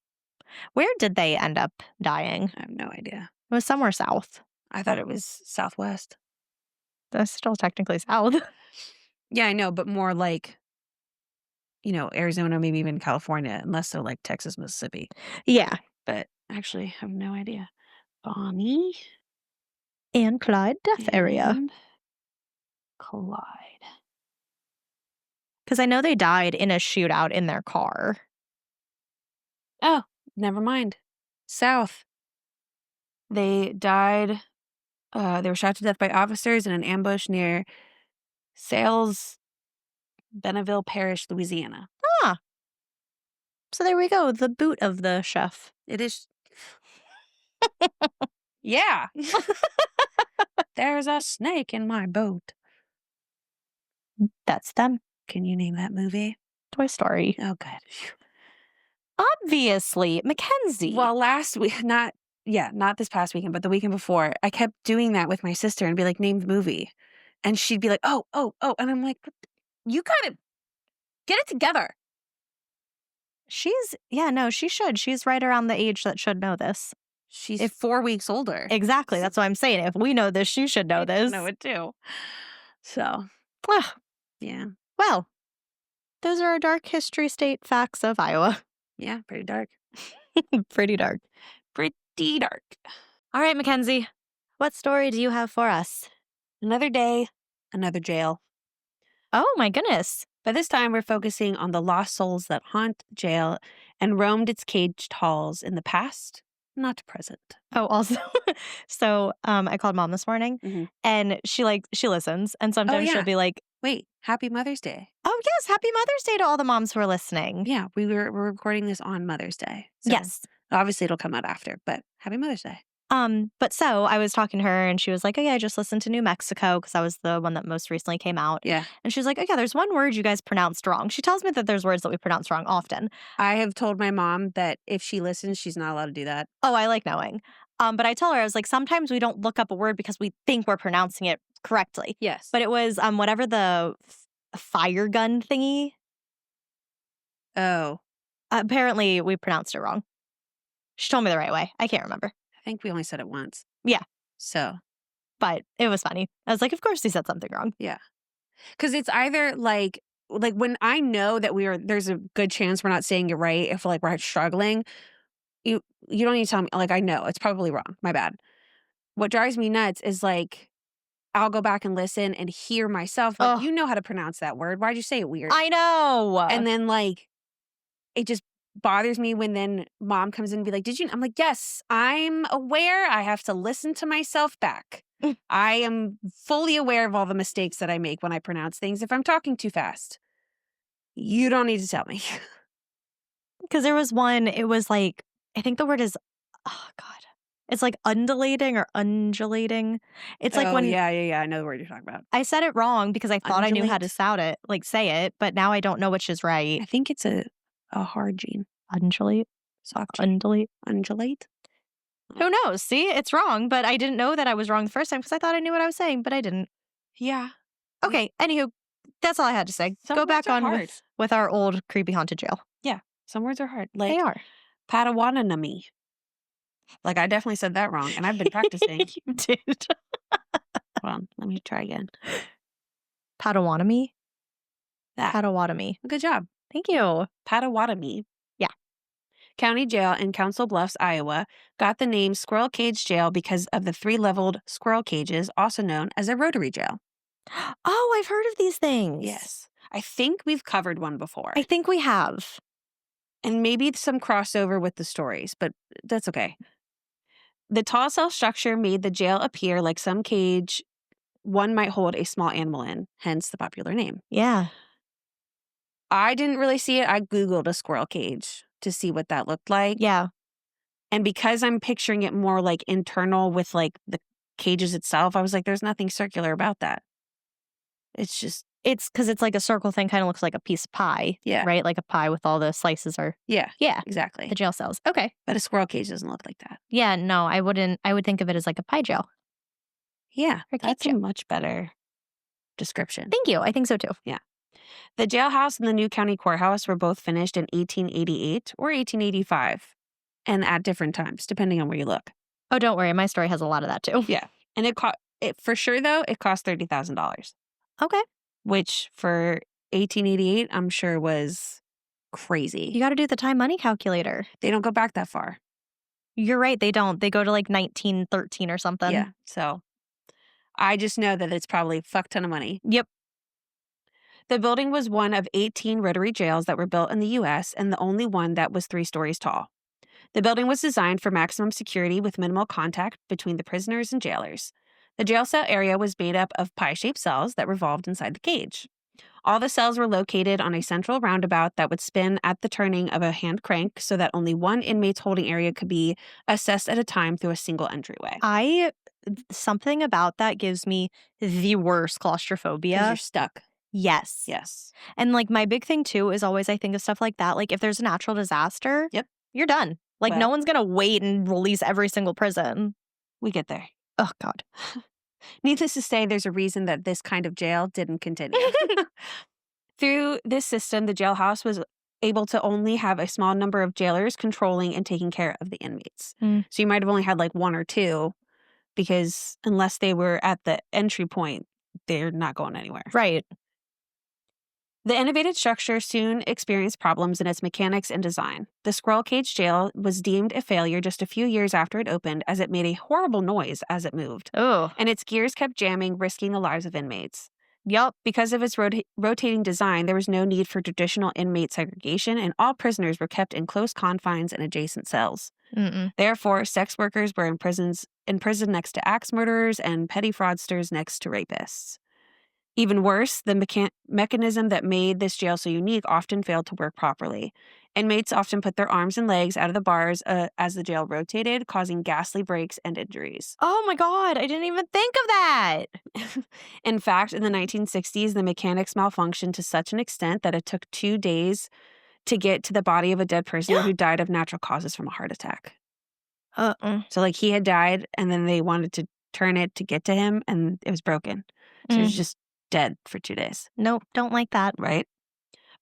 Where did they end up dying?
I have no idea.
It was somewhere south.
I thought it was Southwest.
That's still technically south.
Yeah, I know, but more like, Arizona, maybe even California, unless they're like Texas, Mississippi.
Yeah.
But actually, I have no idea. Bonnie
And Clyde death area.
and Clyde.
Because I know they died in a shootout in their car.
Oh, never mind. South. They died. They were shot to death by officers in an ambush near Sales, Bentonville Parish, Louisiana.
Ah. So there we go. The boot of the chef.
It is. Yeah. There's a snake in my boat.
That's them.
Can you name that movie?
Toy Story.
Oh, good.
Obviously. Mackenzie.
Well, last week, not this past weekend, but the weekend before, I kept doing that with my sister and be like, name the movie. And she'd be like, oh. And I'm like, you gotta get it together.
she should. She's right around the age that should know this.
She's 4 weeks older.
Exactly. That's what I'm saying. If we know this, she should know this.
I know it too. So,
Ugh.
yeah.
Well, those are our dark history state facts of Iowa.
Yeah, pretty dark.
Pretty dark.
Pretty dark.
All right, Mackenzie. What story do you have for us?
Another day, another jail.
Oh, my goodness.
By this time, we're focusing on the lost souls that haunt the jail and roamed its caged halls in the past, not present.
Oh, also, so I called Mom this morning,
Mhm.
and she listens, and sometimes
yeah.
she'll be like,
Wait, happy Mother's Day.
"Oh yes, happy Mother's Day to all the moms who are listening."
Yeah, we're recording this on Mother's Day. So
Yes.
obviously it'll come out after, but happy Mother's Day.
But so I was talking to her, and she was like, "Oh yeah, I just listened to New Mexico because that was the one that most recently came out."
Yeah.
And she's like, "Oh yeah, there's one word you guys pronounced wrong." She tells me that there's words that we pronounce wrong often.
I have told my mom that if she listens, she's not allowed to do that.
Oh, I like knowing. But I told her, I was like, sometimes we don't look up a word because we think we're pronouncing it correctly.
Yes.
But it was whatever the fire gun thingy.
Oh,
Apparently, we pronounced it wrong. She told me the right way. I can't remember.
I think we only said it once.
Yeah.
So.
But it was funny. I was like, of course he said something wrong.
Yeah. Because it's either like when I know that there's a good chance we're not saying it right, if like we're struggling, you don't need to tell me, like, I know it's probably wrong. My bad. What drives me nuts is like, I'll go back and listen and hear myself. Like, you know how to pronounce that word. Why'd you say it weird?
I know.
And then like, it just bothers me when then Mom comes in and be like, did you? I'm like, yes, I'm aware. I have to listen to myself back. I am fully aware of all the mistakes that I make when I pronounce things. If I'm talking too fast, you don't need to tell me.
Because there was one, it was like, I think the word is, oh God. It's like undulating or undulating. It's like when
yeah. I know the word you're talking about.
I said it wrong because I thought I knew how to
Undulate?
say it, but now I don't know which is right.
I think it's a hard gene.
Undulate?
Soft gene.
Undulate?
Undulate?
Who knows? See, it's wrong, but I didn't know that I was wrong the first time because I thought I knew what I was saying, but I didn't.
Yeah.
Okay, anywho, that's all I had to say.
Some
Go
words
back
are
on
hard.
with our old creepy haunted jail.
Yeah. Some words are hard. Like
They are.
Padawananami. Like, I definitely said that wrong, and I've been practicing.
You did.
Hold on. Let me try again.
Padawanami?
That.
Padawanami.
Good job.
Thank you.
Potawatomi
Yeah.
County Jail in Council Bluffs, Iowa, got the name Squirrel Cage Jail because of the 3-leveled squirrel cages, also known as a rotary jail.
Oh, I've heard of these things.
Yes. I think we've covered one before.
I think we have.
And maybe some crossover with the stories, but that's okay. The tall cell structure made the jail appear like some cage one might hold a small animal in, hence the popular name.
Yeah.
I didn't really see it. I Googled a squirrel cage to see what that looked like.
Yeah.
And because I'm picturing it more like internal with like the cages itself, I was like, there's nothing circular about that. It's just,
It's because it's like a circle thing, kind of looks like a piece of pie,
yeah.
right? Like a pie with all the slices are.
Yeah.
Yeah.
Exactly.
The jail cells. Okay.
But a squirrel cage doesn't look like that.
Yeah. No, I wouldn't. I would think of it as like a pie jail.
Yeah.
Or cake
That's a
jail.
much better description.
Thank you. I think so too.
Yeah. The jailhouse and the new county courthouse were both finished in 1888 or 1885, and at different times, depending on where you look.
Oh, don't worry. My story has a lot of that too.
Yeah. And it for sure, though, it cost $30,000,
Okay.
which for 1888, I'm sure was crazy.
You got to do the time money calculator.
They don't go back that far.
You're right. They don't. They go to like 1913 or something.
Yeah. So I just know that it's probably a fuck ton of money.
Yep.
The building was one of 18 rotary jails that were built in the U.S. and the only one that was 3 stories tall. The building was designed for maximum security with minimal contact between the prisoners and jailers. The jail cell area was made up of pie-shaped cells that revolved inside the cage. All the cells were located on a central roundabout that would spin at the turning of a hand crank so that only one inmate's holding area could be assessed at a time through a single entryway.
Something about that gives me the worst
Because
claustrophobia.
you're stuck.
Yes.
Yes.
And like my big thing too is always I think of stuff like that. Like if there's a natural disaster,
Yep.
you're done. Like no
Well-
one's going to wait and release every single prison.
We get there.
Oh, God.
Needless to say, there's a reason that this kind of jail didn't continue. Through this system, the jailhouse was able to only have a small number of jailers controlling and taking care of the inmates.
Mm.
So you might have only had like 1 or 2 because unless they were at the entry point, they're not going anywhere.
Right.
The innovative structure soon experienced problems in its mechanics and design. The Squirrel Cage Jail was deemed a failure just a few years after it opened as it made a horrible noise as it moved.
Oh.
And its gears kept jamming, risking the lives of inmates.
Yep.
Because of its rotating design, there was no need for traditional inmate segregation, and all prisoners were kept in close confines and adjacent cells.
Mm-mm.
Therefore, sex workers were in prison next to axe murderers and petty fraudsters next to rapists. Even worse, the mechanism that made this jail so unique often failed to work properly. Inmates often put their arms and legs out of the bars as the jail rotated, causing ghastly breaks and injuries.
Oh my God. I didn't even think of that.
In fact, in the 1960s, the mechanics malfunctioned to such an extent that it took 2 days to get to the body of a dead prisoner who died of natural causes from a heart attack. So, like, he had died, and then they wanted to turn it to get to him, and it was broken. So he was just dead for 2 days.
Nope. Don't like that.
Right?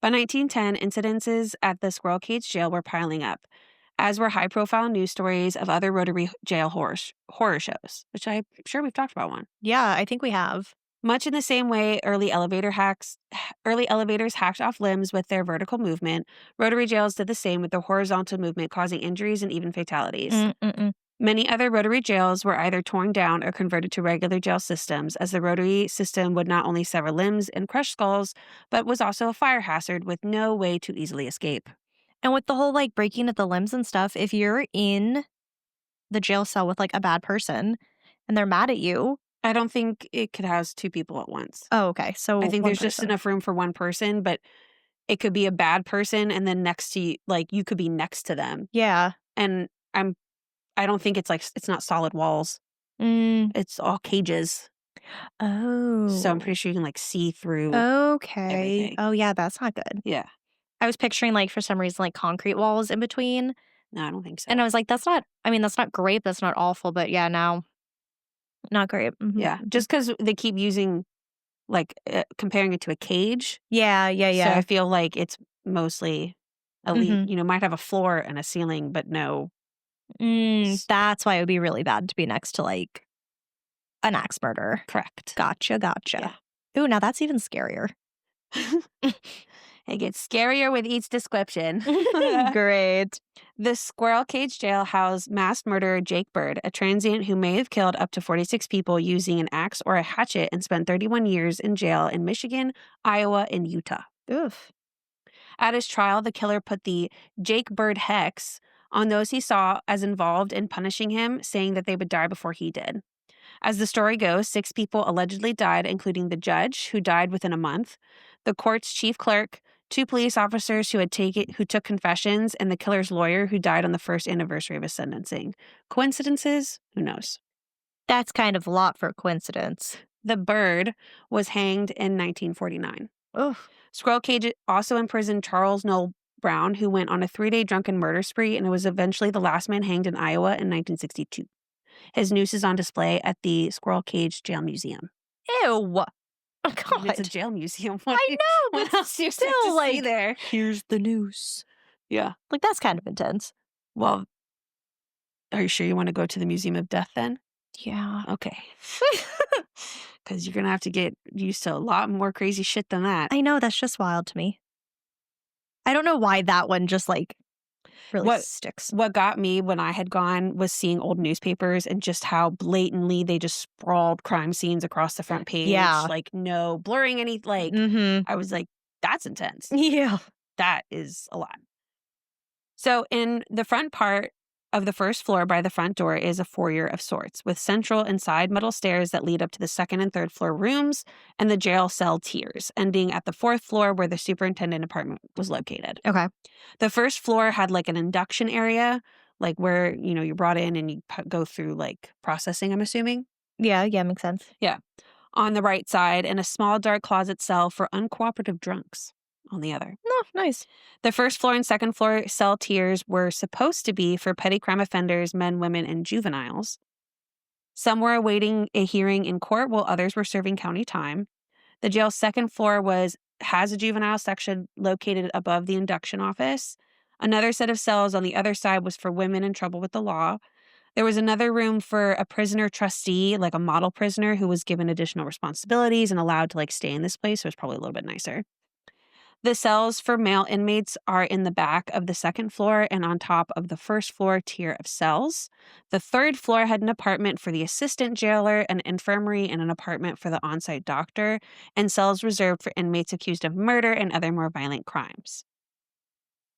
By 1910, incidences at the Squirrel Cage Jail were piling up, as were high-profile news stories of other rotary jail horror shows, which I'm sure we've talked about one.
Yeah, I think we have.
Much in the same way early elevators hacked off limbs with their vertical movement, rotary jails did the same with their horizontal movement, causing injuries and even fatalities.
Mm-mm-mm.
Many other rotary jails were either torn down or converted to regular jail systems, as the rotary system would not only sever limbs and crush skulls, but was also a fire hazard with no way to easily escape.
And with the whole like breaking of the limbs and stuff, if you're in the jail cell with like a bad person and they're mad at you.
I don't think it could house 2 people at once.
Oh, okay. So
I think
one
there's just
person.
enough room for one person, but it could be a bad person and then next to you, like you could be next to them.
Yeah.
And I don't think it's not solid walls.
Mm.
It's all cages.
Oh.
So I'm pretty sure you can like see through.
Okay.
everything.
Oh, yeah, that's not good.
Yeah.
I was picturing like for some reason like concrete walls in between.
No, I don't think so.
And I was like, that's not great. That's not awful. But yeah, no, not great. Mhm.
Yeah. Just because they keep using like comparing it to a cage.
Yeah.
So I feel like it's mostly
Mhm.
might have a floor and a ceiling, but no.
That's why it would be really bad to be next to like an axe murderer.
Correct.
Gotcha.
Yeah.
Ooh, now that's even scarier.
It gets scarier with each description.
Great.
The Squirrel Cage Jail housed mass murderer Jake Bird, a transient who may have killed up to 46 people using an axe or a hatchet and spent 31 years in jail in Michigan, Iowa, and Utah.
Oof.
At his trial, the killer put the Jake Bird hex on those he saw as involved in punishing him, saying that they would die before he did. As the story goes, 6 people allegedly died, including the judge, who died within a month, the court's chief clerk, 2 police officers who took confessions, and the killer's lawyer, who died on the first anniversary of his sentencing. Coincidences? Who knows?
That's kind of a lot for a coincidence.
The Bird was hanged in 1949.
Oof.
Squirrel Cage also imprisoned Charles Noel Brown, who went on a 3-day drunken murder spree and was eventually the last man hanged in Iowa in 1962. His noose is on display at the Squirrel Cage Jail Museum.
Ew. Oh,
I mean, it's a
God.
jail museum.
I know,
What
but
else do you
still,
expect to see
like,
there?
here's the noose.
Yeah.
Like, that's kind of intense.
Well, are you sure you want to go to the Museum of Death then?
Yeah.
Okay. Because you're going to have to get used to a lot more crazy shit than that.
I know, that's just wild to me. I don't know why that one just, like, really sticks.
What got me when I had gone was seeing old newspapers and just how blatantly they just sprawled crime scenes across the front page.
Yeah.
Like, no blurring any, like,
Mm-hmm.
I was like, that's intense.
Yeah.
That is a lot. So in the front part of the first floor by the front door is a foyer of sorts, with central and side metal stairs that lead up to the second and third floor rooms and the jail cell tiers, ending at the 4th floor where the superintendent apartment was located.
Okay.
The first floor had like an induction area, like where, you're brought in and you go through like processing, I'm assuming.
Yeah, makes sense.
Yeah. On the right side, and a small dark closet cell for uncooperative drunks on the other.
No, nice.
The first floor and second floor cell tiers were supposed to be for petty crime offenders, men, women, and juveniles. Some were awaiting a hearing in court while others were serving county time. The jail's second floor has a juvenile section located above the induction office. Another set of cells on the other side was for women in trouble with the law. There was another room for a prisoner trustee, like a model prisoner who was given additional responsibilities and allowed to like stay in this place, so it was probably a little bit nicer. The cells for male inmates are in the back of the second floor and on top of the first floor tier of cells. The third floor had an apartment for the assistant jailer, an infirmary, and an apartment for the on-site doctor, and cells reserved for inmates accused of murder and other more violent crimes.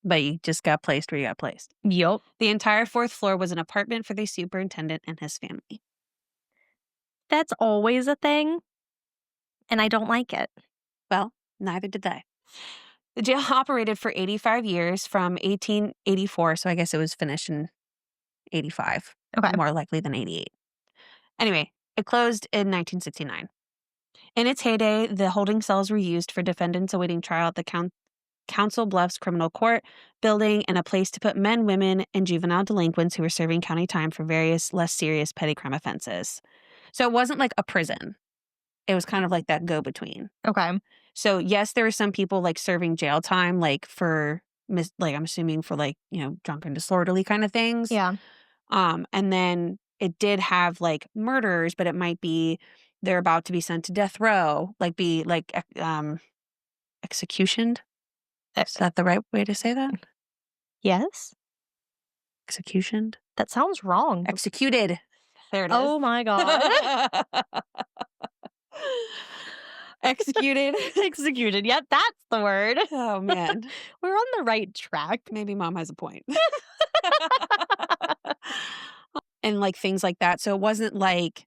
But you just got placed where you got placed.
Yup.
The entire 4th floor was an apartment for the superintendent and his family.
That's always a thing, and I don't like it.
Well, neither did they. The jail operated for 85 years from 1884, so I guess it was finished in 85.
Okay.
More likely than 88. Anyway, it closed in 1969. In its heyday, the holding cells were used for defendants awaiting trial at the Council Bluffs Criminal Court building and a place to put men, women, and juvenile delinquents who were serving county time for various less serious petty crime offenses. So it wasn't like a prison. It was kind of like that go-between.
Okay.
So yes, there were some people like serving jail time, like for I'm assuming for like, drunk and disorderly kind of things.
Yeah.
And then it did have like murderers, but it might be they're about to be sent to death row, like be like executioned. Is that the right way to say that?
Yes.
Executioned?
That sounds wrong.
Executed. There it is.
Oh my God.
Executed.
Executed. Yep, that's the word.
Oh, man.
We're on the right track.
Maybe mom has a point. And like things like that. So it wasn't like,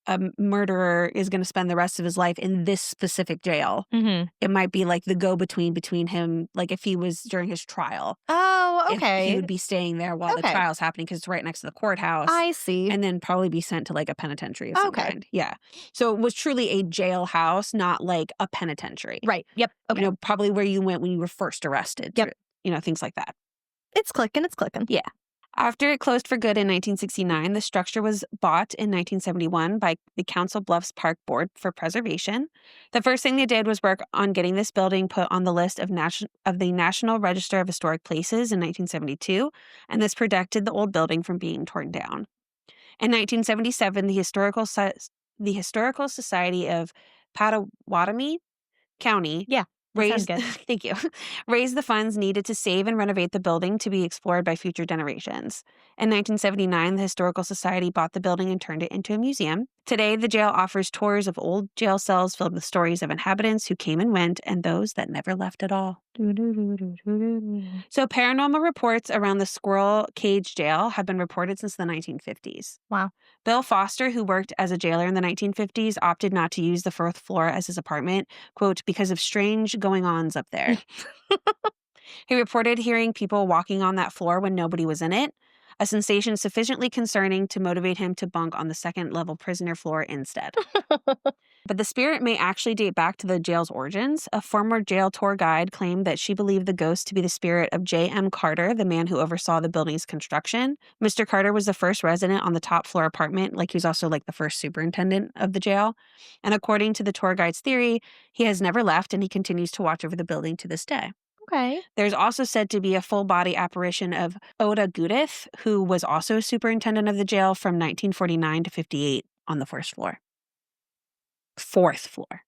a murderer is going to spend the rest of his life in this specific jail.
Mm-hmm.
It might be like the go-between between him, like if he was during his trial.
Oh, okay.
He would be staying there while the trial's happening because it's right next to the courthouse.
I see.
And then probably be sent to like a penitentiary of some kind. Yeah. So it was truly a jailhouse, not like a penitentiary.
Right. Yep. Okay.
Probably where you went when you were first arrested.
Yep.
Things like that.
It's clicking.
Yeah. After it closed for good in 1969, the structure was bought in 1971 by the Council Bluffs Park Board for preservation. The first thing they did was work on getting this building put on the list of the National Register of Historic Places in 1972, and this protected the old building from being torn down. In 1977, the Historical Society of Pottawatomie County
That sounds
Raise
good.
thank you. Raise the funds needed to save and renovate the building to be explored by future generations. In 1979, the Historical Society bought the building and turned it into a museum. Today, the jail offers tours of old jail cells filled with stories of inhabitants who came and went and those that never left at all. So, paranormal reports around the Squirrel Cage Jail have been reported since the 1950s.
Wow.
Bill Foster, who worked as a jailer in the 1950s, opted not to use the fourth floor as his apartment, quote, because of strange going-ons up there. He reported hearing people walking on that floor when nobody was in it, a sensation sufficiently concerning to motivate him to bunk on the second-level prisoner floor instead. But the spirit may actually date back to the jail's origins. A former jail tour guide claimed that she believed the ghost to be the spirit of J.M. Carter, the man who oversaw the building's construction. Mr. Carter was the first resident on the top floor apartment, like he was also like the first superintendent of the jail. And according to the tour guide's theory, he has never left and he continues to watch over the building to this day.
Okay.
There's also said to be a full-body apparition of Oda Gudith, who was also superintendent of the jail from 1949 to 58 on the fourth floor.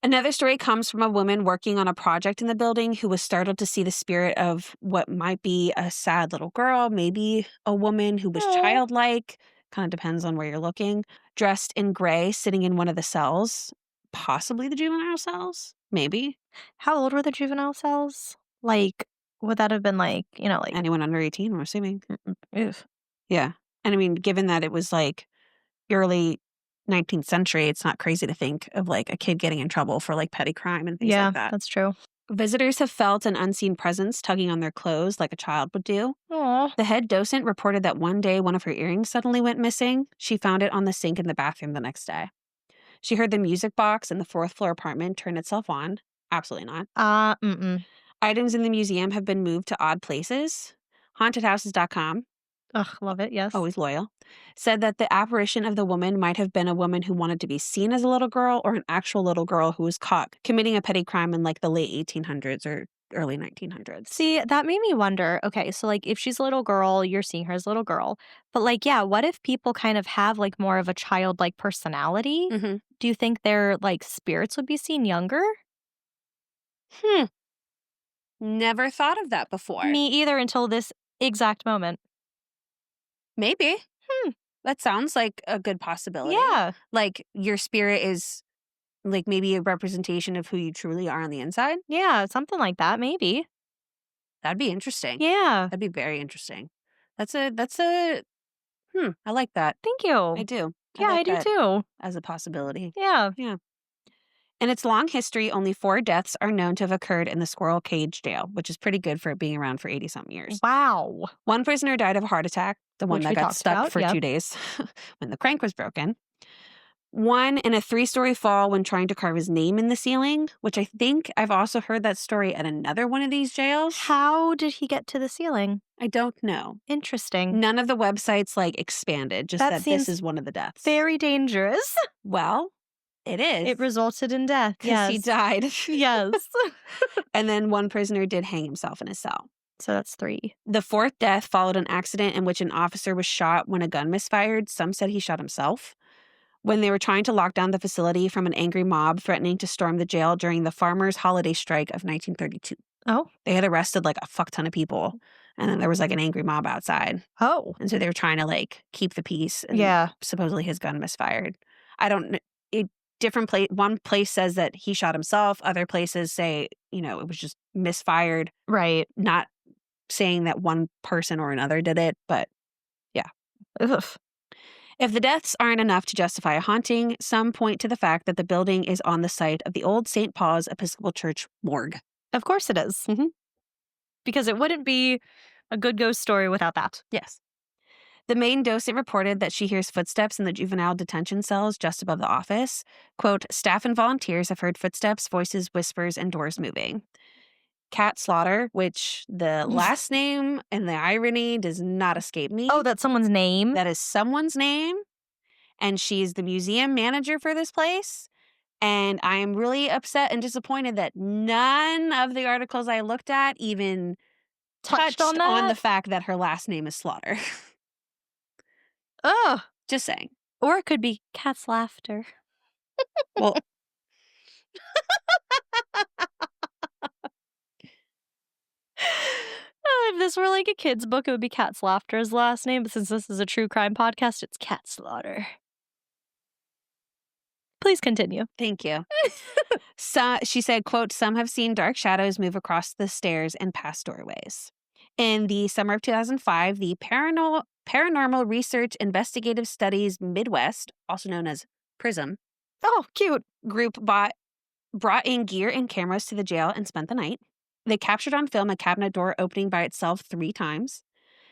Another story comes from a woman working on a project in the building who was startled to see the spirit of what might be a sad little girl, maybe a woman who was
Aw.
childlike, kind of depends on where you're looking, dressed in gray, sitting in one of the cells, possibly the juvenile cells, maybe.
How old were the juvenile cells? Like, would that have been like, like
Anyone under 18, I'm assuming.
oof.
Yeah. And I mean, given that it was like early 19th century, it's not crazy to think of like a kid getting in trouble for like petty crime and things
Yeah,
like that.
that's true.
Visitors have felt an unseen presence tugging on their clothes like a child would do.
Aw.
The head docent reported that one day one of her earrings suddenly went missing. She found it on the sink in the bathroom the next day. She heard the music box in the fourth floor apartment turn itself on. Absolutely not.
Mm-mm.
Items in the museum have been moved to odd places. Hauntedhouses.com,
Ugh, love it, yes.
always loyal, said that the apparition of the woman might have been a woman who wanted to be seen as a little girl or an actual little girl who was caught committing a petty crime in like the late 1800s or early 1900s.
See, that made me wonder, okay, so, like, if she's a little girl, you're seeing her as a little girl, but, like, yeah, what if people kind of have, like, more of a childlike personality?
Mm-hmm.
Do you think their, like, spirits would be seen younger?
Never thought of that before.
Me either until this exact moment.
Maybe.
Hmm.
That sounds like a good possibility.
Yeah.
Like your spirit is like maybe a representation of who you truly are on the inside.
Yeah, something like that, maybe.
That'd be interesting.
Yeah.
That'd be very interesting. I like that.
Thank
I
you.
do. I
Yeah,
like
I do
that
too.
as a possibility.
Yeah.
Yeah. In its long history, only 4 deaths are known to have occurred in the Squirrel Cage Jail, which is pretty good for it being around for 80-something years.
Wow.
One prisoner died of a heart attack, the one
Which
that
we
got
talked
stuck
about,
for
yep.
2 days when the crank was broken. One in a 3-story fall when trying to carve his name in the ceiling, which I think I've also heard that story at another one of these jails.
How did he get to the ceiling?
I don't know.
Interesting.
None of the websites like expanded, just
That
that this
seems
is one of the deaths.
very dangerous.
Well, it is.
It resulted in death.
Because
Yes.
he died.
Yes.
And then one prisoner did hang himself in his cell.
So that's 3.
The 4th death followed an accident in which an officer was shot when a gun misfired. Some said he shot himself. When they were trying to lock down the facility from an angry mob threatening to storm the jail during the farmers' holiday strike of 1932.
Oh.
They had arrested like a fuck ton of people. And then there was like an angry mob outside.
Oh.
And so they were trying to like keep the peace. And
Yeah.
supposedly his gun misfired. I don't know. Different place. One place says that he shot himself. Other places say, it was just misfired.
Right.
Not saying that one person or another did it, but yeah.
Ugh.
If the deaths aren't enough to justify a haunting, some point to the fact that the building is on the site of the old St. Paul's Episcopal Church morgue.
Of course it is.
Mhm.
Because it wouldn't be a good ghost story without that.
Yes. The main docent reported that she hears footsteps in the juvenile detention cells just above the office. Quote, staff and volunteers have heard footsteps, voices, whispers, and doors moving. Cat Slaughter, which the last name and the irony does not escape me.
Oh, that's someone's name?
That is someone's name. And she's the museum manager for this place. And I am really upset and disappointed that none of the articles I looked at even touched
on
on the
that?
fact that her last name is Slaughter.
Ugh.
Just saying.
Or it could be cat's laughter.
Well,
this were like a kid's book, it would be Cat Slaughter's last name, but since this is a true crime podcast, it's Cat Slaughter. Please continue.
Thank you. So she said, quote, "Some have seen dark shadows move across the stairs and past doorways." In the summer of 2005, the Paranormal Research Investigative Studies Midwest, also known as PRISM,
Oh, cute.
group brought in gear and cameras to the jail and spent the night. They captured on film a cabinet door opening by itself 3 times.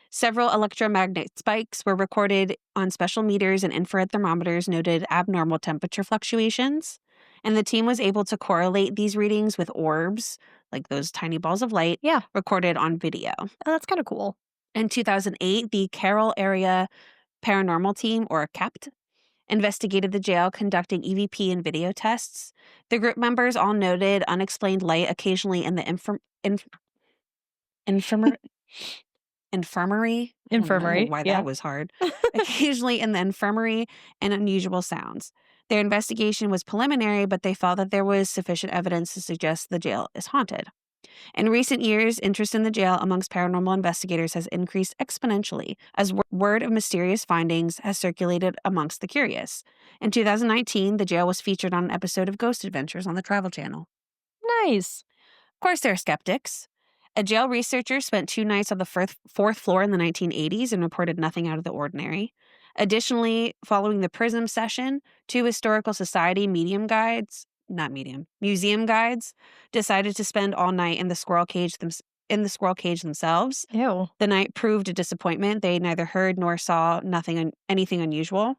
Several electromagnet spikes were recorded on special meters, and infrared thermometers noted abnormal temperature fluctuations. And the team was able to correlate these readings with orbs, like those tiny balls of light,
Yeah.
recorded on video.
Oh, that's kind of cool.
In 2008, the Carroll Area Paranormal Team, or CAPT, investigated the jail, conducting EVP and video tests. The group members all noted unexplained light occasionally in the infirmary. I don't know why
Yeah.
that was hard. Occasionally in the infirmary, and unusual sounds. Their investigation was preliminary, but they felt that there was sufficient evidence to suggest the jail is haunted. In recent years, interest in the jail amongst paranormal investigators has increased exponentially as word of mysterious findings has circulated amongst the curious. In 2019, the jail was featured on an episode of Ghost Adventures on the Travel Channel.
Nice.
Of course, there are skeptics. A jail researcher spent 2 nights on the fourth floor in the 1980s and reported nothing out of the ordinary. Additionally, following the PRISM session, 2 historical society museum guides decided to spend all night in the squirrel cage themselves.
Ew.
The night proved a disappointment. They neither heard nor saw anything unusual.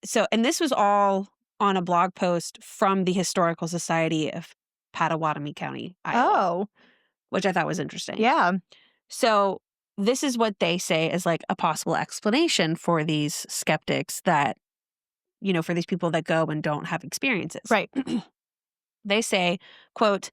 So, and this was all on a blog post from the Historical Society of Pottawatomie County, Iowa.
Oh.
Which I thought was interesting.
Yeah.
So this is what they say is like a possible explanation for these skeptics that, for these people that go and don't have experiences.
Right.
They say, quote,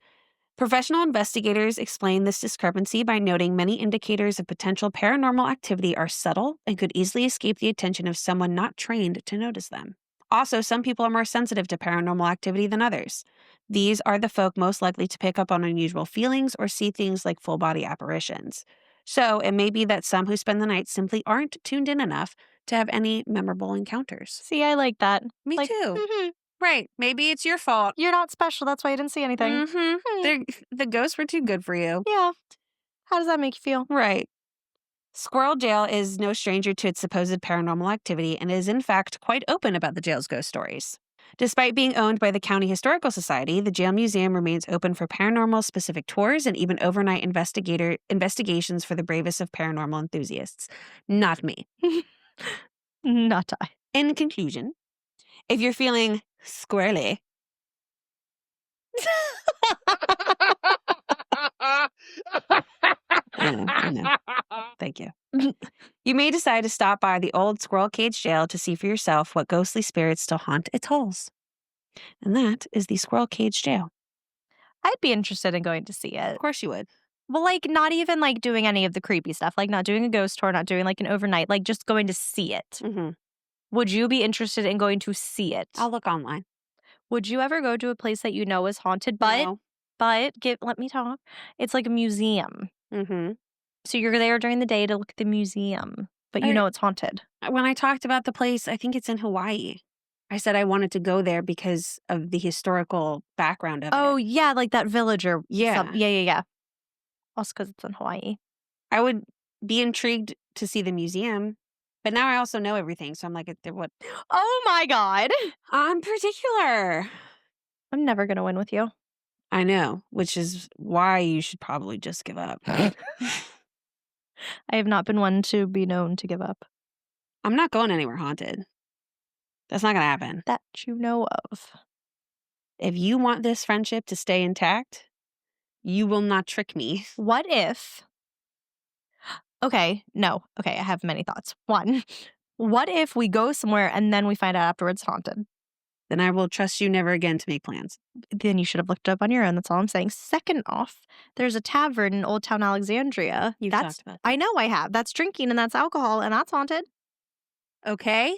"Professional investigators explain this discrepancy by noting many indicators of potential paranormal activity are subtle and could easily escape the attention of someone not trained to notice them. Also, some people are more sensitive to paranormal activity than others. These are the folk most likely to pick up on unusual feelings or see things like full-body apparitions. So it may be that some who spend the night simply aren't tuned in enough to have any memorable encounters."
See, I like that.
Me too.
Mhm.
Right. Maybe it's your fault.
You're not special. That's why you didn't see anything.
The ghosts were too good for you.
Yeah. How does that make you feel?
Right. Squirrel Jail is no stranger to its supposed paranormal activity and is in fact quite open about the jail's ghost stories. Despite being owned by the County Historical Society, the jail museum remains open for paranormal specific tours and even overnight investigations for the bravest of paranormal enthusiasts. Not me.
Not I.
In conclusion, if you're feeling squirrely, I know. Thank you. You may decide to stop by the old Squirrel Cage Jail to see for yourself what ghostly spirits still haunt its halls. And that is the Squirrel Cage Jail.
I'd be interested in going to see it.
Of course you would.
Well, like, not even, like, doing any of the creepy stuff. Like, not doing a ghost tour, not doing, like, an overnight. Like, just going to see it.
Mm-hmm.
Would you be interested in going to see it?
I'll look online.
Would you ever go to a place that you know is haunted?
No.
But let me talk. It's like a museum.
Mm-hmm.
So you're there during the day to look at the museum, but you know it's haunted.
When I talked about the place, I think it's in Hawaii. I said I wanted to go there because of the historical background of it.
Oh, yeah, like that villager.
Yeah.
Yeah. Also because it's in Hawaii.
I would be intrigued to see the museum, but now I also know everything, so I'm like, what?
Oh my God.
I'm particular.
I'm never going to win with you.
I know, which is why you should probably just give up.
I have not been one to be known to give up.
I'm not going anywhere haunted. That's not going to happen.
That you know of.
If you want this friendship to stay intact, you will not trick me.
What if... Okay, I have many thoughts. 1, what if we go somewhere and then we find out afterwards it's haunted?
Then I will trust you never again to make plans.
Then you should have looked it up on your own. That's all I'm saying. Second off, there's a tavern in Old Town Alexandria.
You've talked about that.
I know I have. That's drinking and that's alcohol and that's haunted.
Okay.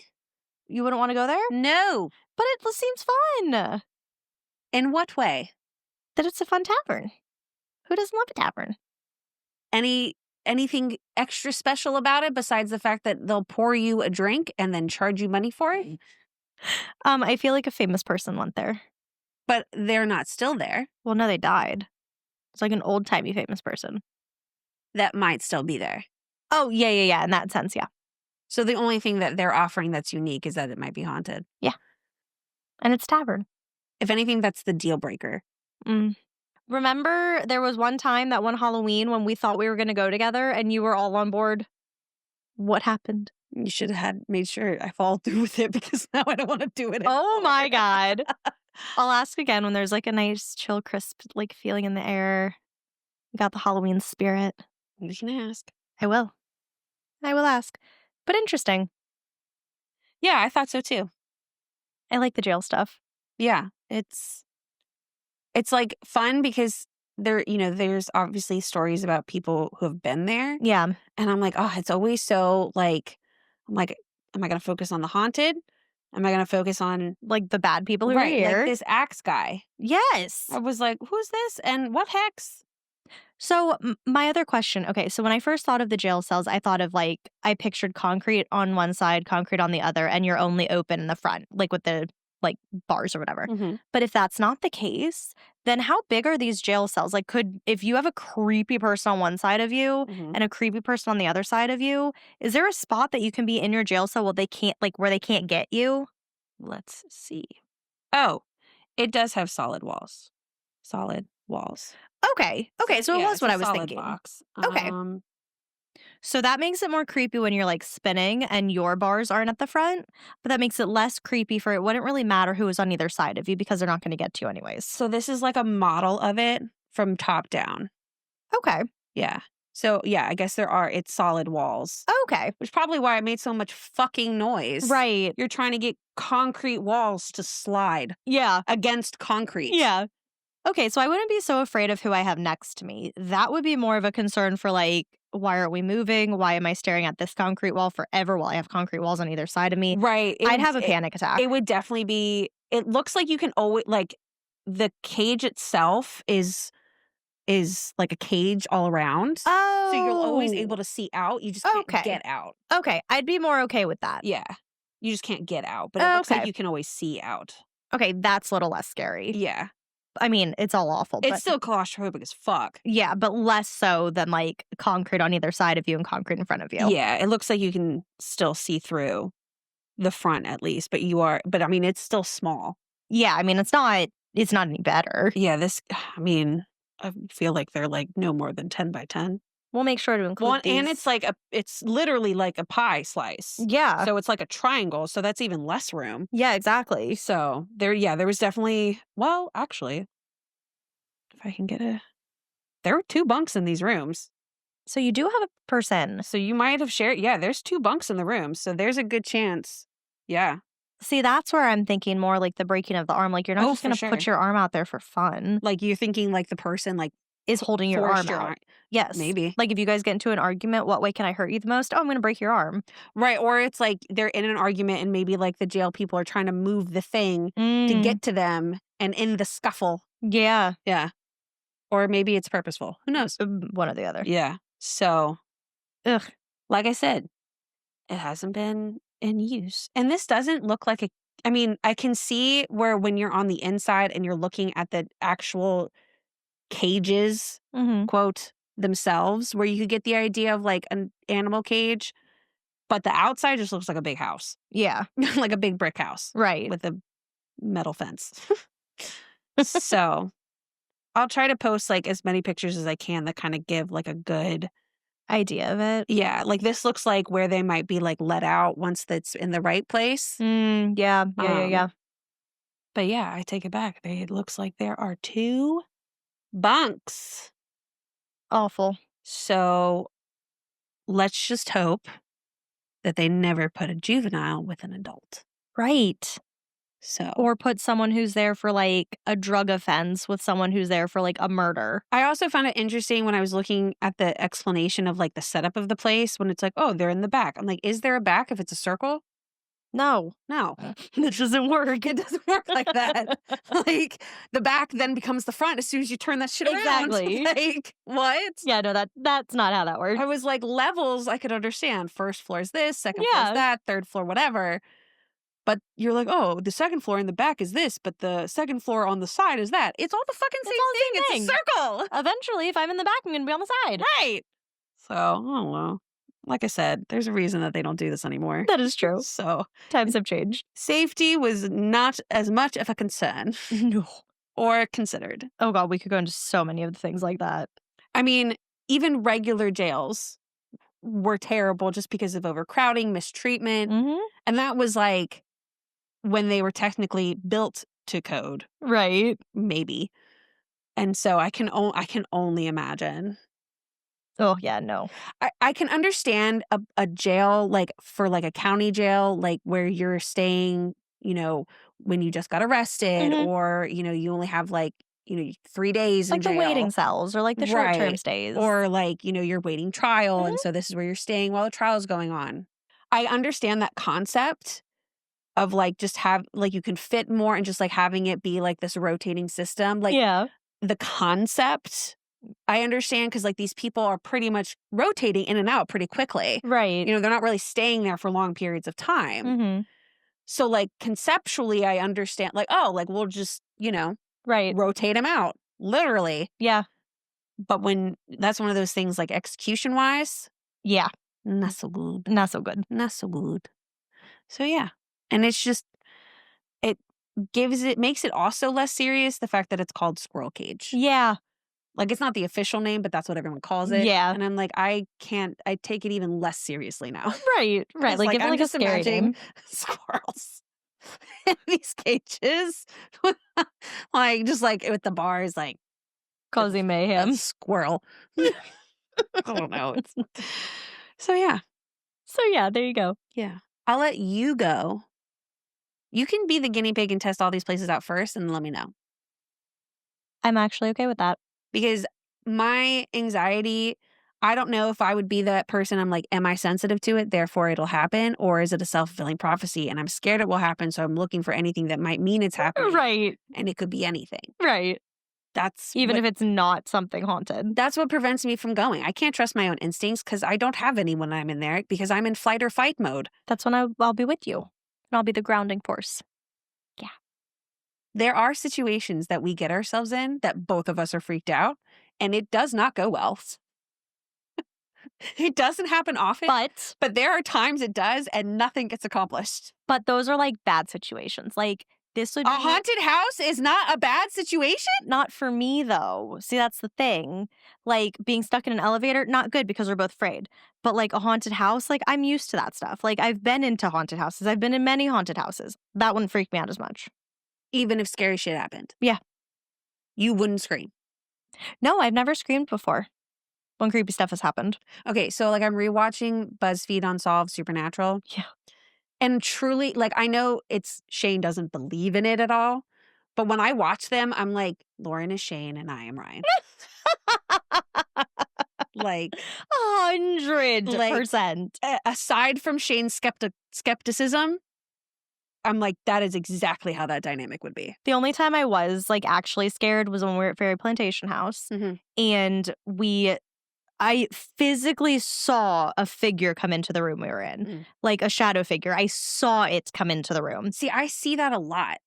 You wouldn't want to go there?
No.
But it seems fun.
In what way?
That it's a fun tavern. Who doesn't love a tavern?
anything extra special about it besides the fact that they'll pour you a drink and then charge you money for it?
I feel like a famous person went there.
But they're not still there.
Well, no, they died. It's like an old-timey famous person.
That might still be there.
Oh, yeah, in that sense, yeah.
So the only thing that they're offering that's unique is that it might be haunted.
Yeah. And it's tavern.
If anything, that's the deal breaker.
Mm. Remember there was one time that one Halloween when we thought we were gonna go together and you were all on board? What happened?
You should have made sure I followed through with it because now I don't want to do it
Oh
anymore.
my god. I'll ask again when there's, like, a nice, chill, crisp, like, feeling in the air. You got the Halloween spirit.
You can ask.
I will. I will ask. But interesting.
Yeah, I thought so too.
I like the jail stuff.
Yeah, it's like fun because there's obviously stories about people who have been there.
Yeah.
And I'm like, oh, it's always so like, I'm like, am I going to focus on the haunted? Am I going to focus on
Like, the bad people who are
right,
here.
like this axe guy?
Yes.
I was like, who's this and what hex?
So, my other question, okay, so when I first thought of the jail cells, I thought of, like, I pictured concrete on one side, concrete on the other, and you're only open in the front, like, with the, like, bars or whatever.
Mhm.
But if that's not the case, then how big are these jail cells? Like, if you have a creepy person on one side of you
Mhm.
and a creepy person on the other side of you, is there a spot that you can be in your jail cell where they can't get you?
Let's see. Oh, it does have solid walls. Solid walls.
Okay. Okay, so it
Yeah,
was
it's
what
a
I was
solid
thinking.
box.
Okay. So that makes it more creepy when you're, like, spinning and your bars aren't at the front, but that makes it less creepy for it wouldn't really matter who was on either side of you because they're not gonna get to you anyways.
So this is like a model of it from top down.
Okay.
Yeah. So yeah, I guess it's solid walls.
Okay.
Which is probably why I made so much fucking noise.
Right.
You're trying to get concrete walls to slide
Yeah.
against concrete.
Yeah. Okay, so I wouldn't be so afraid of who I have next to me. That would be more of a concern for, like, why aren't we moving? Why am I staring at this concrete wall forever while I have concrete walls on either side of me?
Right.
I'd have a panic attack.
It would definitely be, it looks like you can always, like, the cage itself is like a cage all around.
Oh.
So you're always able to see out. You just can't get out.
Okay, I'd be more okay with that.
Yeah. You just can't get out. But it looks like
Okay.
you can always see out.
Okay, that's a little less scary.
Yeah.
I mean, it's all awful, but
It's still claustrophobic as fuck.
yeah, but less so than, like, concrete on either side of you and concrete in front of you.
Yeah. It looks like you can still see through the front at least. But I mean, it's still small.
Yeah, I mean, it's not any better.
Yeah. I mean, I feel like they're like no more than 10 by 10.
We'll make sure to include
Well,
these.
and it's literally like a pie slice.
Yeah.
So it's like a triangle. So that's even less room.
Yeah, exactly.
So there was definitely, well, actually, if I can there were 2 bunks in these rooms.
So you do have a person.
So you might have shared, yeah, there's 2 bunks in the room. So there's a good chance. Yeah.
See, that's where I'm thinking more like the breaking of the arm. Like, you're not just
for
going to
sure.
put your arm out there for fun.
Like you're thinking like the person like
Is holding your arm
forced your
out.
arm.
Yes.
Maybe.
Like, if you guys get into an argument, what way can I hurt you the most? Oh, I'm going to break your arm.
Right. Or it's like they're in an argument and maybe like the jail people are trying to move the thing to
Mm,
get to them and in the scuffle.
yeah.
Yeah. Or maybe it's purposeful. Who knows?
One or the other.
Yeah. So,
Ugh.
like I said, it hasn't been in use. And this doesn't look like I mean, I can see where when you're on the inside and you're looking at the actual cages,
Mm-hmm.
quote, themselves, where you could get the idea of like an animal cage, but the outside just looks like a big house,
Yeah.
like a big brick house
Right.
with a metal fence. So I'll try to post like as many pictures as I can that kind of give like a good
Idea of it.
yeah, like this looks like where they might be like let out once that's in the right place.
Yeah. Yeah.
But yeah, I take it back. It looks like there are 2 bunks.
Awful.
So let's just hope that they never put a juvenile with an adult.
Right.
So
Or put someone who's there for, like, a drug offense with someone who's there for, like, a murder.
I also found it interesting when I was looking at the explanation of like the setup of the place when it's like, oh, they're in the back. I'm like, is there a back if it's a circle?
No.
No.
It doesn't work.
It doesn't work like that. Like, the back then becomes the front as soon as you turn that shit around.
Exactly.
Like, what?
Yeah, no, that's not how that works.
I was like, levels, I could understand. First floor is this, second floor is
Yeah.
that, third floor, whatever. But you're like, oh, the second floor in the back is this, but the second floor on the side is that. It's all the fucking
It's
same
all the
thing.
same
It's a
thing.
circle.
Eventually, if I'm in the back, I'm gonna be on the side.
Right. So, I don't know. Like I said, there's a reason that they don't do this anymore.
That is true.
So,
Times have changed.
safety was not as much of a concern
No.
or considered.
Oh god, we could go into so many of the things like that.
I mean, even regular jails were terrible just because of overcrowding, mistreatment.
Mhm.
And that was like when they were technically built to code,
Right.
maybe. And so I can only imagine.
Oh, yeah, no.
I can understand a jail, like, for, like, a county jail, like, where you're staying, when you just got arrested
Mhm.
or, you only have, like, 3 days in
Like the waiting
jail.
cells or like the short-term
Right.
stays.
Or, like, you're waiting trial, and
Mhm.
so this is where you're staying while the trial's going on. I understand that concept of, like, you can fit more and just, like, having it be, like, this rotating system. Like,
Yeah.
the concept, I understand because, like, these people are pretty much rotating in and out pretty quickly.
Right.
They're not really staying there for long periods of time.
Mhm.
So, like, conceptually, I understand, like, oh, like, we'll just,
Right.
rotate them out, literally.
Yeah.
But when that's one of those things, like, execution-wise,
Yeah.
not so good.
Not so good.
Not so good. So, yeah. And it's just, it makes it also less serious, the fact that it's called Squirrel Cage.
Yeah.
Like, it's not the official name, but that's what everyone calls it.
Yeah.
And I'm like, I take it even less seriously now.
Right. Right.
'Cause,
Like, give it
I'm
like a
just
scary
imagining
name.
squirrels in these cages. Like, just like with the bars, like,
Causing
a
mayhem.
squirrel. I don't know. So, yeah.
So yeah, there you go.
Yeah. I'll let you go. You can be the guinea pig and test all these places out first and let me know.
I'm actually okay with that.
Because my anxiety, I don't know if I would be that person. I'm like, am I sensitive to it? Therefore, it'll happen. Or is it a self-fulfilling prophecy? And I'm scared it will happen. So I'm looking for anything that might mean it's happening.
Right.
And it could be anything.
Right.
That's
Even
what,
if it's not something haunted.
that's what prevents me from going. I can't trust my own instincts because I don't have any when I'm in there because I'm in flight or fight mode.
That's when I'll be with you. And I'll be the grounding force. Yeah.
There are situations that we get ourselves in that both of us are freaked out, and it does not go well. It doesn't happen often, but there are times it does, and nothing gets accomplished.
But those are like bad situations. Like this would
A
be
haunted house is not a bad situation?
not for me though. See, that's the thing. Like being stuck in an elevator, not good because we're both afraid. But like a haunted house, like I'm used to that stuff. Like I've been into haunted houses. I've been in many haunted houses. That wouldn't freak me out as much.
Even if scary shit happened.
Yeah.
You wouldn't scream.
No, I've never screamed before when creepy stuff has happened.
Okay, so like I'm rewatching BuzzFeed Unsolved Supernatural.
Yeah.
And truly, like, I know Shane doesn't believe in it at all. But when I watch them, I'm like, Lauren is Shane and I am Ryan. Like
100%.
Aside from Shane's skepticism, I'm like, that is exactly how that dynamic would be.
The only time I was like actually scared was when we were at Fairy Plantation House, and I physically saw a figure come into the room we were in, like a shadow figure. I saw it come into the room.
See, I see that a lot.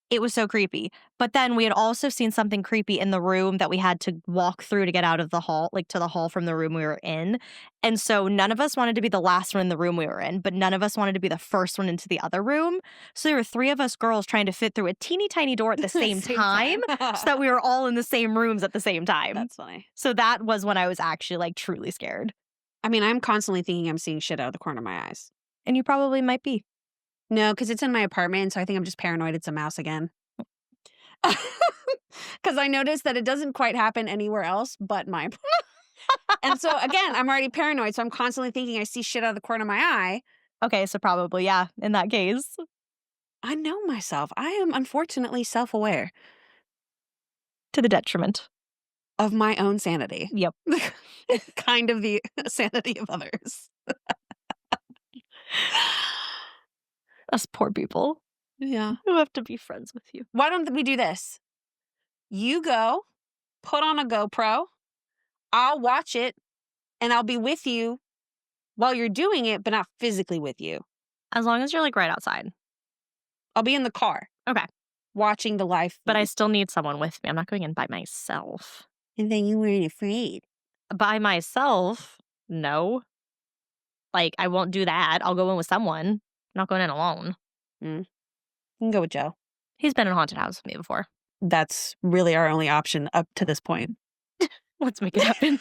It was so creepy. But then we had also seen something creepy in the room that we had to walk through to get out of the hall, like to the hall from the room we were in. And so none of us wanted to be the last one in the room we were in, but none of us wanted to be the first one into the other room. So there were 3 of us girls trying to fit through a teeny tiny door at the same time so that we were all in the same rooms at the same time.
That's funny.
So that was when I was actually like truly scared.
I mean, I'm constantly thinking I'm seeing shit out of the corner of my eyes.
And you probably might be.
No, because it's in my apartment, so I think I'm just paranoid it's a mouse again. Because I noticed that it doesn't quite happen anywhere else but my And so, again, I'm already paranoid, so I'm constantly thinking I see shit out of the corner of my eye.
Okay, so probably, yeah, in that case.
I know myself. I am unfortunately self-aware.
To the detriment.
Of my own sanity.
Yep.
Kind of the sanity of others.
Us poor people
Yeah.
who have to be friends with you.
Why don't we do this? You go, put on a GoPro, I'll watch it, and I'll be with you while you're doing it, but not physically with you.
As long as you're like right outside.
I'll be in the car
Okay.
watching the live feed.
But I still need someone with me. I'm not going in by myself.
And then you weren't afraid.
By myself? No. Like, I won't do that. I'll go in with someone. I'm not going in alone.
You can go with Joe.
He's been in a haunted house with me before.
That's really our only option up to this point.
Let's make it happen.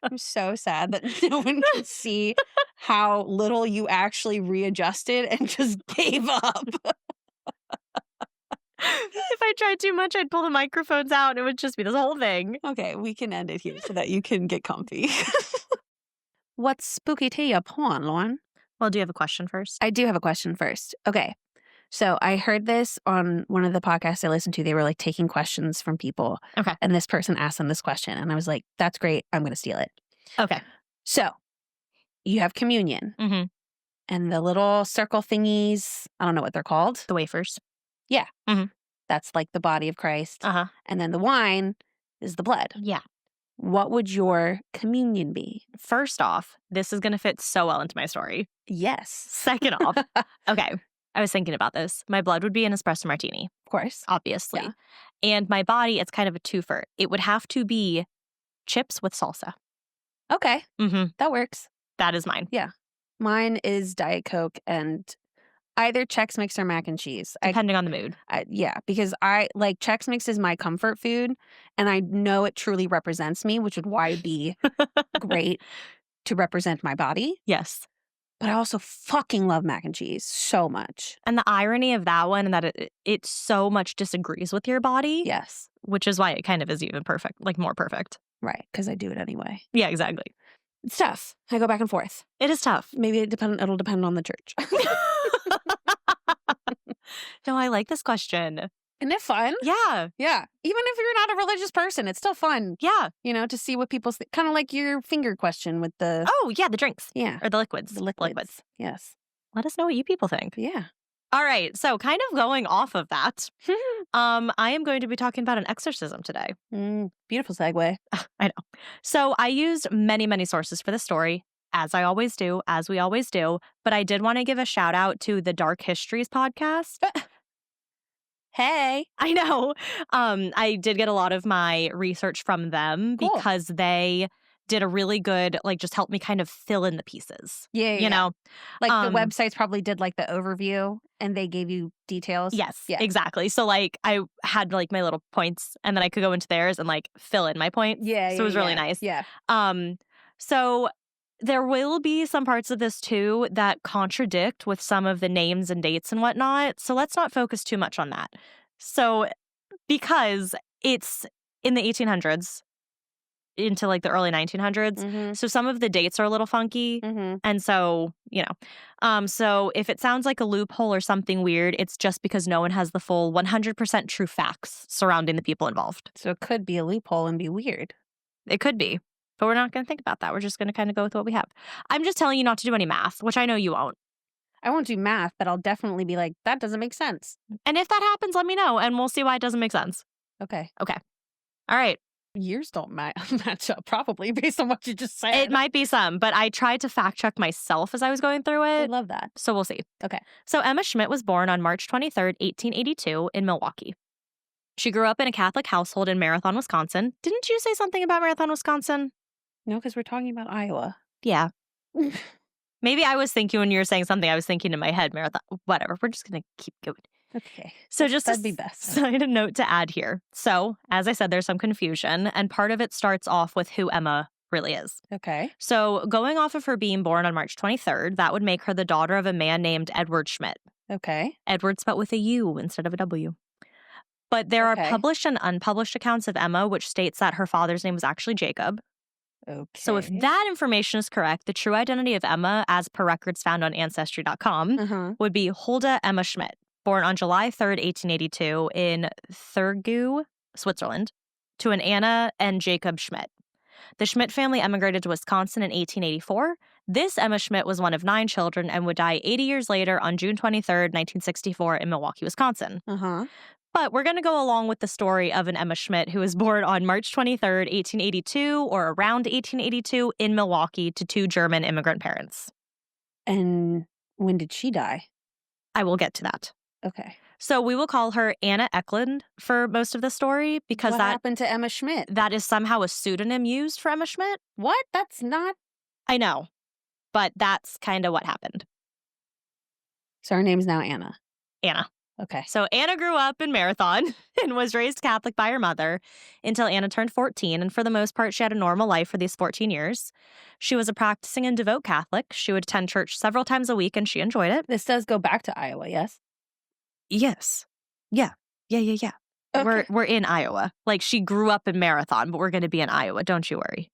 I'm so sad that no one can see how little you actually readjusted and just gave up.
If I tried too much, I'd pull the microphones out and it would just be this whole thing.
Okay, we can end it here so that you can get comfy. What's spooky to you, porn, Lauren?
Well, do you have a question first?
I do have a question first. Okay. So I heard this on one of the podcasts I listened to. They were like taking questions from people.
Okay.
And this person asked them this question. And I was like, that's great. I'm going to steal it.
Okay.
So you have communion
Mm-hmm.
and the little circle thingies. I don't know what they're called.
The wafers.
Yeah.
Mhm.
That's like the body of Christ.
Uh-huh.
And then the wine is the blood.
Yeah.
What would your communion be?
First off, this is going to fit so well into my story.
Yes.
Second off, okay, I was thinking about this. My blood would be an espresso martini,
Of course.
obviously.
Yeah.
And my body, it's kind of a twofer. It would have to be chips with salsa.
Okay.
Mm-hmm.
That works.
That is mine.
Mine is Diet Coke and either Chex Mix or mac and cheese.
Depending on the mood.
Yeah, because I like Chex Mix is my comfort food and I know it truly represents me, which would why it'd be great to represent my body.
Yes.
But I also fucking love mac and cheese so much.
And the irony of that one and that it so much disagrees with your body.
Yes.
Which is why it kind of is even perfect, like more perfect.
Right, because I do it anyway.
Yeah, exactly.
It's tough. I go back and forth.
It is tough.
Maybe it'll depend on the church.
No, I like this question.
Isn't it fun?
Yeah.
Yeah. Even if you're not a religious person, it's still fun,
Yeah.
to see what people think. Kind of like your finger question with the...
Oh, yeah, the drinks.
Yeah.
Or the liquids.
The liquids. Yes.
Let us know what you people think.
Yeah.
All right. So kind of going off of that, I am going to be talking about an exorcism today.
Beautiful segue.
I know. So I used many, many sources for the story, as I always do, as we always do. But I did want to give a shout out to the Dark Histories podcast.
Hey.
I know. I did get a lot of my research from them
Cool.
because they did a really good, like, just helped me kind of fill in the pieces.
Yeah.
You know?
Like the websites probably did like the overview and they gave you details.
Yes,
Yeah.
exactly. So like I had like my little points and then I could go into theirs and like fill in my points.
Yeah.
So it was really nice.
Yeah.
So there will be some parts of this too that contradict with some of the names and dates and whatnot. So let's not focus too much on that. So because it's in the 1800s into like the early 1900s.
Mm-hmm.
So some of the dates are a little funky.
Mm-hmm.
And so, so if it sounds like a loophole or something weird, it's just because no one has the full 100% true facts surrounding the people involved.
So it could be a loophole and be weird.
It could be, but we're not going to think about that. We're just going to kind of go with what we have. I'm just telling you not to do any math, which I know you won't.
I won't do math, but I'll definitely be like, that doesn't make sense.
And if that happens, let me know and we'll see why it doesn't make sense.
Okay.
All right.
Years don't match up, probably, based on what you just said.
It might be some, but I tried to fact check myself as I was going through
I
it.
love that.
So we'll see.
Okay.
So Emma Schmidt was born on March 23rd, 1882 in Milwaukee. She grew up in a Catholic household in Marathon, Wisconsin. Didn't you say something about Marathon, Wisconsin?
No, because we're talking about Iowa.
Yeah. Maybe I was thinking when you were saying something, I was thinking in my head, Marathon, whatever. We're just going to keep going.
Okay.
So just
That'd be best.
Side note to add here. So as I said, there's some confusion and part of it starts off with who Emma really is.
Okay.
So going off of her being born on March 23rd, that would make her the daughter of a man named Edward Schmidt.
Okay.
Edward spelled with a U instead of a W. But there are published and unpublished accounts of Emma, which states that her father's name was actually Jacob.
Okay.
So if that information is correct, the true identity of Emma, as per records found on Ancestry.com, would be Hulda Emma Schmidt, born on July 3rd, 1882 in Thurgau, Switzerland, to an Anna and Jacob Schmidt. The Schmidt family emigrated to Wisconsin in 1884, This Emma Schmidt was one of 9 children and would die 80 years later on June 23rd, 1964 in Milwaukee, Wisconsin.
Uh-huh.
But we're going to go along with the story of an Emma Schmidt who was born on March 23rd, 1882 or around 1882 in Milwaukee to 2 German immigrant parents.
And when did she die?
I will get to that.
Okay.
So we will call her Anna Ecklund for most of the story because
what happened to Emma Schmidt?
That is somehow a pseudonym used for Emma Schmidt.
What? That's not...
I know, but that's kind of what happened.
So her name's now Anna.
Anna.
Okay.
So Anna grew up in Marathon and was raised Catholic by her mother until Anna turned 14. And for the most part, she had a normal life for these 14 years. She was a practicing and devout Catholic. She would attend church several times a week and she enjoyed it.
This does go back to Iowa, yes?
Yes. Yeah.
Okay.
We're in Iowa. Like, she grew up in Marathon, but we're going to be in Iowa. Don't you worry.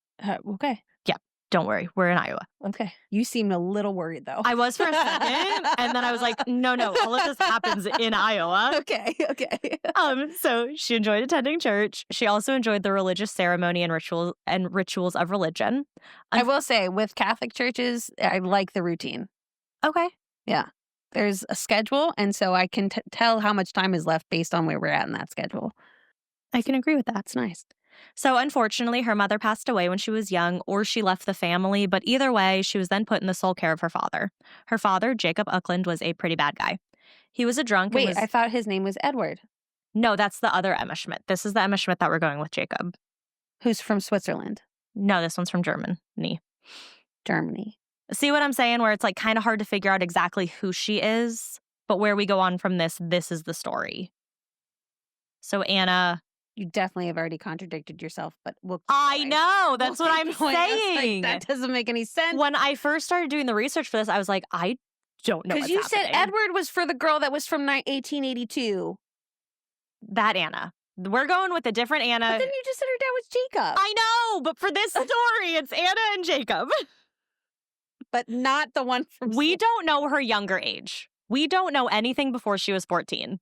Okay.
Yeah. Don't worry. We're in Iowa.
Okay. You seemed a little worried, though.
I was for a second, and then I was like, no, all of this happens in Iowa.
Okay.
So she enjoyed attending church. She also enjoyed the religious ceremony and rituals of religion.
I will say, with Catholic churches, I like the routine.
Okay.
Yeah. There's a schedule, and so I can tell how much time is left based on where we're at in that schedule.
I can agree with that.
It's nice.
So unfortunately, her mother passed away when she was young, or she left the family, but either way, she was then put in the sole care of her father. Her father, Jacob Ecklund, was a pretty bad guy. He was a drunk.
Wait, I thought his name was Edward.
No, that's the other Emma Schmidt. This is the Emma Schmidt that we're going with, Jacob.
Who's from Switzerland?
No, this one's from Germany. See what I'm saying? Where it's like kind of hard to figure out exactly who she is, but where we go on from this is the story. So Anna...
You definitely have already contradicted yourself, but
I know. That's what I'm saying.
That doesn't make any sense.
When I first started doing the research for this, I was like, I don't know what's
Because you
happening.
said Edward was for the girl that was from 1882.
That Anna. We're going with a different Anna.
But then you just said her dad was Jacob.
I know, but for this story, it's Anna and Jacob.
But not the one from...
We don't know her younger age. We don't know anything before she was 14.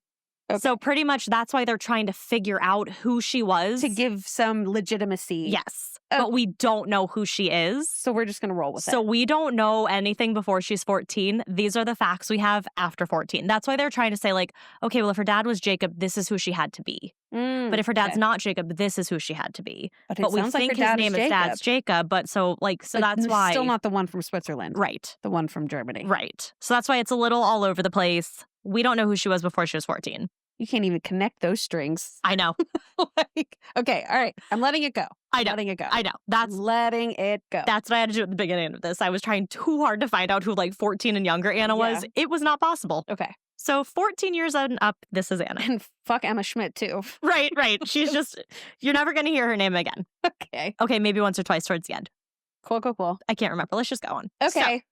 Okay.
So pretty much that's why they're trying to figure out who she was.
To give some legitimacy.
Yes. But we don't know who she is.
So we're just going to roll with it.
So we don't know anything before she's 14. These are the facts we have after 14. That's why they're trying to say, like, okay, well, if her dad was Jacob, this is who she had to be. But if her dad's not Jacob, this is who she had to be.
But
we think his name is Dad's Jacob. But so that's why.
Still not the one from Switzerland.
Right.
The one from Germany.
Right. So that's why it's a little all over the place. We don't know who she was before she was 14.
You can't even connect those strings.
I know.
Okay, all right. I'm letting it go.
I know.
Letting it go.
I know. That's
letting it go.
That's what I had to do at the beginning of this. I was trying too hard to find out who 14 and younger Anna was. It was not possible.
Okay.
So 14 years and up, this is Anna.
And fuck Emma Schmidt, too.
Right. She's just, you're never going to hear her name again. Okay, maybe once or twice towards the end.
Cool.
I can't remember. Let's just go on.
Okay.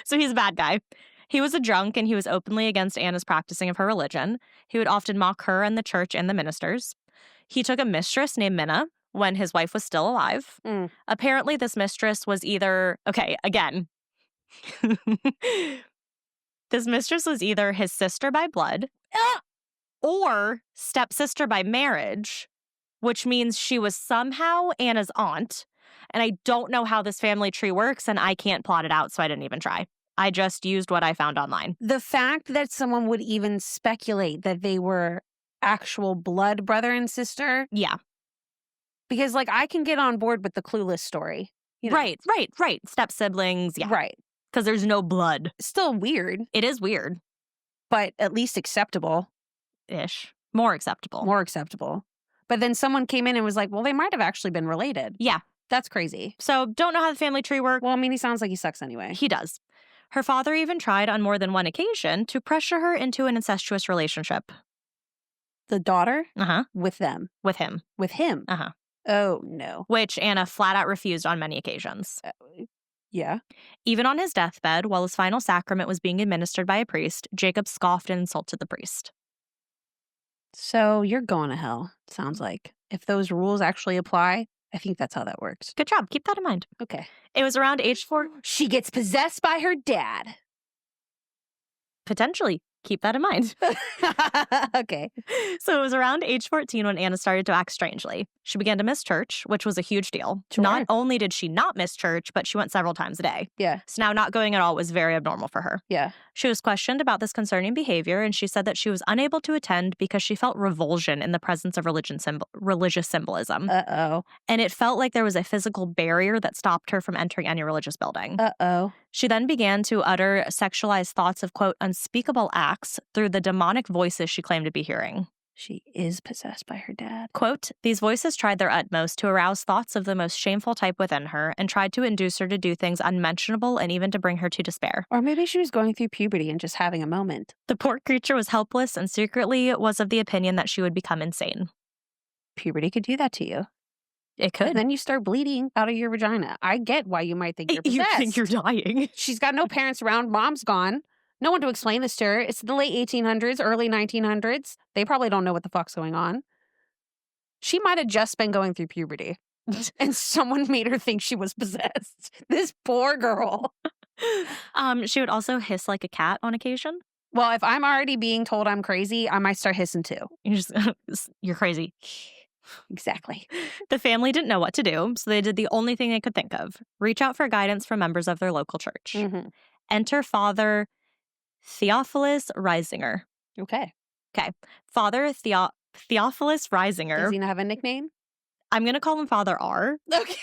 So he's a bad guy. He was a drunk and he was openly against Anna's practicing of her religion. He would often mock her and the church and the ministers. He took a mistress named Minna when his wife was still alive. Apparently, this mistress was either, this mistress was either his sister by blood or stepsister by marriage, which means she was somehow Anna's aunt. And I don't know how this family tree works, and I can't plot it out, so I didn't even try. I just used what I found online.
The fact that someone would even speculate that they were actual blood brother and sister.
Yeah.
Because, I can get on board with the clueless story. You know?
Right. Step siblings. Yeah.
Right.
Because there's no blood.
Still weird.
It is weird.
But at least acceptable.
Ish. More acceptable. But then someone came in and was like, well, they might have actually been related. Yeah.
That's crazy.
So don't know how the family tree works.
Well, I mean, he sounds like he sucks anyway.
He does. Her father even tried on more than one occasion to pressure her into an incestuous relationship.
The daughter?
Uh-huh.
With them?
With him.
With him?
Uh-huh.
Oh, no.
Which Anna flat out refused on many occasions.
Yeah.
Even on his deathbed, while his final sacrament was being administered by a priest, Jacob scoffed and insulted the priest.
So you're going to hell, sounds like. If those rules actually apply, I think that's how that works.
Good job. Keep that in mind.
Okay.
It was around age 4.
She gets possessed by her dad.
Potentially. Keep that in mind.
Okay.
So it was around age 14 when Anna started to act strangely. She began to miss church, which was a huge deal.
Sure.
Not only did she not miss church, but she went several times a day.
Yeah.
So now not going at all was very abnormal for her.
Yeah.
She was questioned about this concerning behavior, and she said that she was unable to attend because she felt revulsion in the presence of religious symbolism.
Uh-oh.
And it felt like there was a physical barrier that stopped her from entering any religious building.
Uh-oh.
She then began to utter sexualized thoughts of, quote, unspeakable acts through the demonic voices she claimed to be hearing.
She is possessed by her dad.
Quote, these voices tried their utmost to arouse thoughts of the most shameful type within her and tried to induce her to do things unmentionable and even to bring her to despair.
Or maybe she was going through puberty and just having a moment.
The poor creature was helpless and secretly was of the opinion that she would become insane.
Puberty could do that to you.
It could.
And then you start bleeding out of your vagina. I get why you might think you're
You
possessed.
think you're dying.
She's got no parents around. Mom's gone. No one to explain this to her. It's the late 1800s, early 1900s. They probably don't know what the fuck's going on. She might have just been going through puberty. And someone made her think she was possessed. This poor girl.
She would also hiss like a cat on occasion.
Well, if I'm already being told I'm crazy, I might start hissing too.
You're crazy.
Exactly.
The family didn't know what to do, so they did the only thing they could think of: reach out for guidance from members of their local church.
Mm-hmm.
Enter Father Theophilus Reisinger.
Okay.
Okay. Father Theophilus Reisinger.
Does he not have a nickname?
I'm going to call him Father R.
Okay.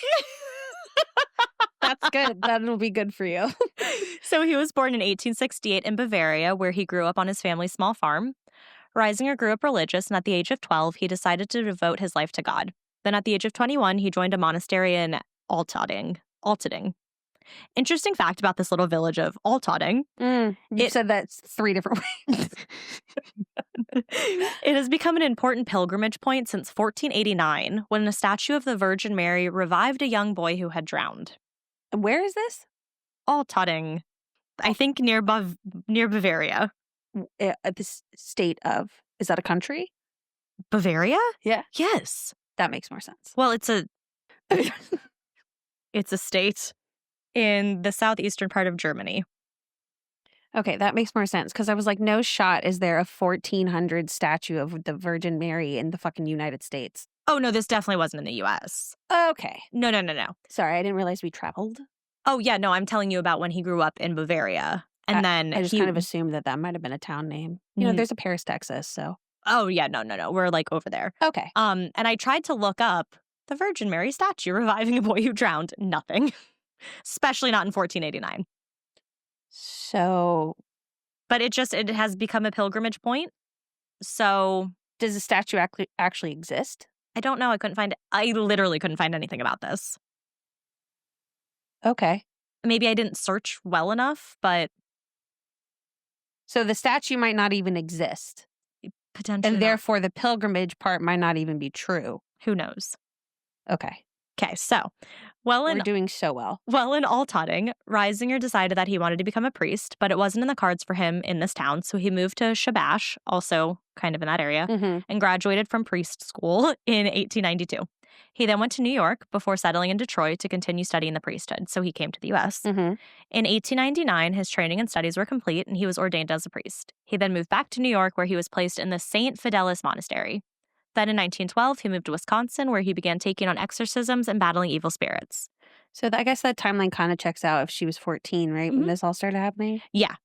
That's good. That'll be good for you.
So he was born in 1868 in Bavaria, where he grew up on his family's small farm. Reisinger grew up religious, and at the age of 12, he decided to devote his life to God. Then at the age of 21, he joined a monastery in Altading. Interesting fact about this little village of Altading.
You said that 3 different ways.
It has become an important pilgrimage point since 1489, when a statue of the Virgin Mary revived a young boy who had drowned.
Where is this?
Altading, I think near Bavaria.
This state of, is that a country?
Bavaria?
Yeah.
Yes.
That makes more sense.
Well, it's a state in the southeastern part of Germany.
Okay, that makes more sense because I was like, no shot is there a 1400 statue of the Virgin Mary in the fucking United States.
Oh, no, this definitely wasn't in the U.S.
Okay.
No.
Sorry, I didn't realize we traveled.
Oh, yeah, no, I'm telling you about when he grew up in Bavaria. And then
I just kind of assumed that might have been a town name. You know, there's a Paris, Texas, so.
Oh, yeah, no. We're like over there.
Okay.
And I tried to look up the Virgin Mary statue reviving a boy who drowned. Nothing. Especially not in 1489.
So.
But it has become a pilgrimage point. So.
Does the statue actually exist?
I don't know. I literally couldn't find anything about this.
Okay.
Maybe I didn't search well enough, but.
So the statue might not even exist.
Potentially.
And therefore the pilgrimage part might not even be true.
Who knows?
Okay.
Okay, so.
We're doing so well.
Well, in Altading, Reisinger decided that he wanted to become a priest, but it wasn't in the cards for him in this town, so he moved to Shabash, also kind of in that area, and graduated from priest school in 1892. He then went to New York before settling in Detroit to continue studying the priesthood, so he came to the U.S. In 1899, his training and studies were complete, and he was ordained as a priest. He then moved back to New York, where he was placed in the St. Fidelis Monastery. Then in 1912, he moved to Wisconsin, where he began taking on exorcisms and battling evil spirits.
So I guess that timeline kind of checks out if she was 14, right, when this all started happening?
Yeah.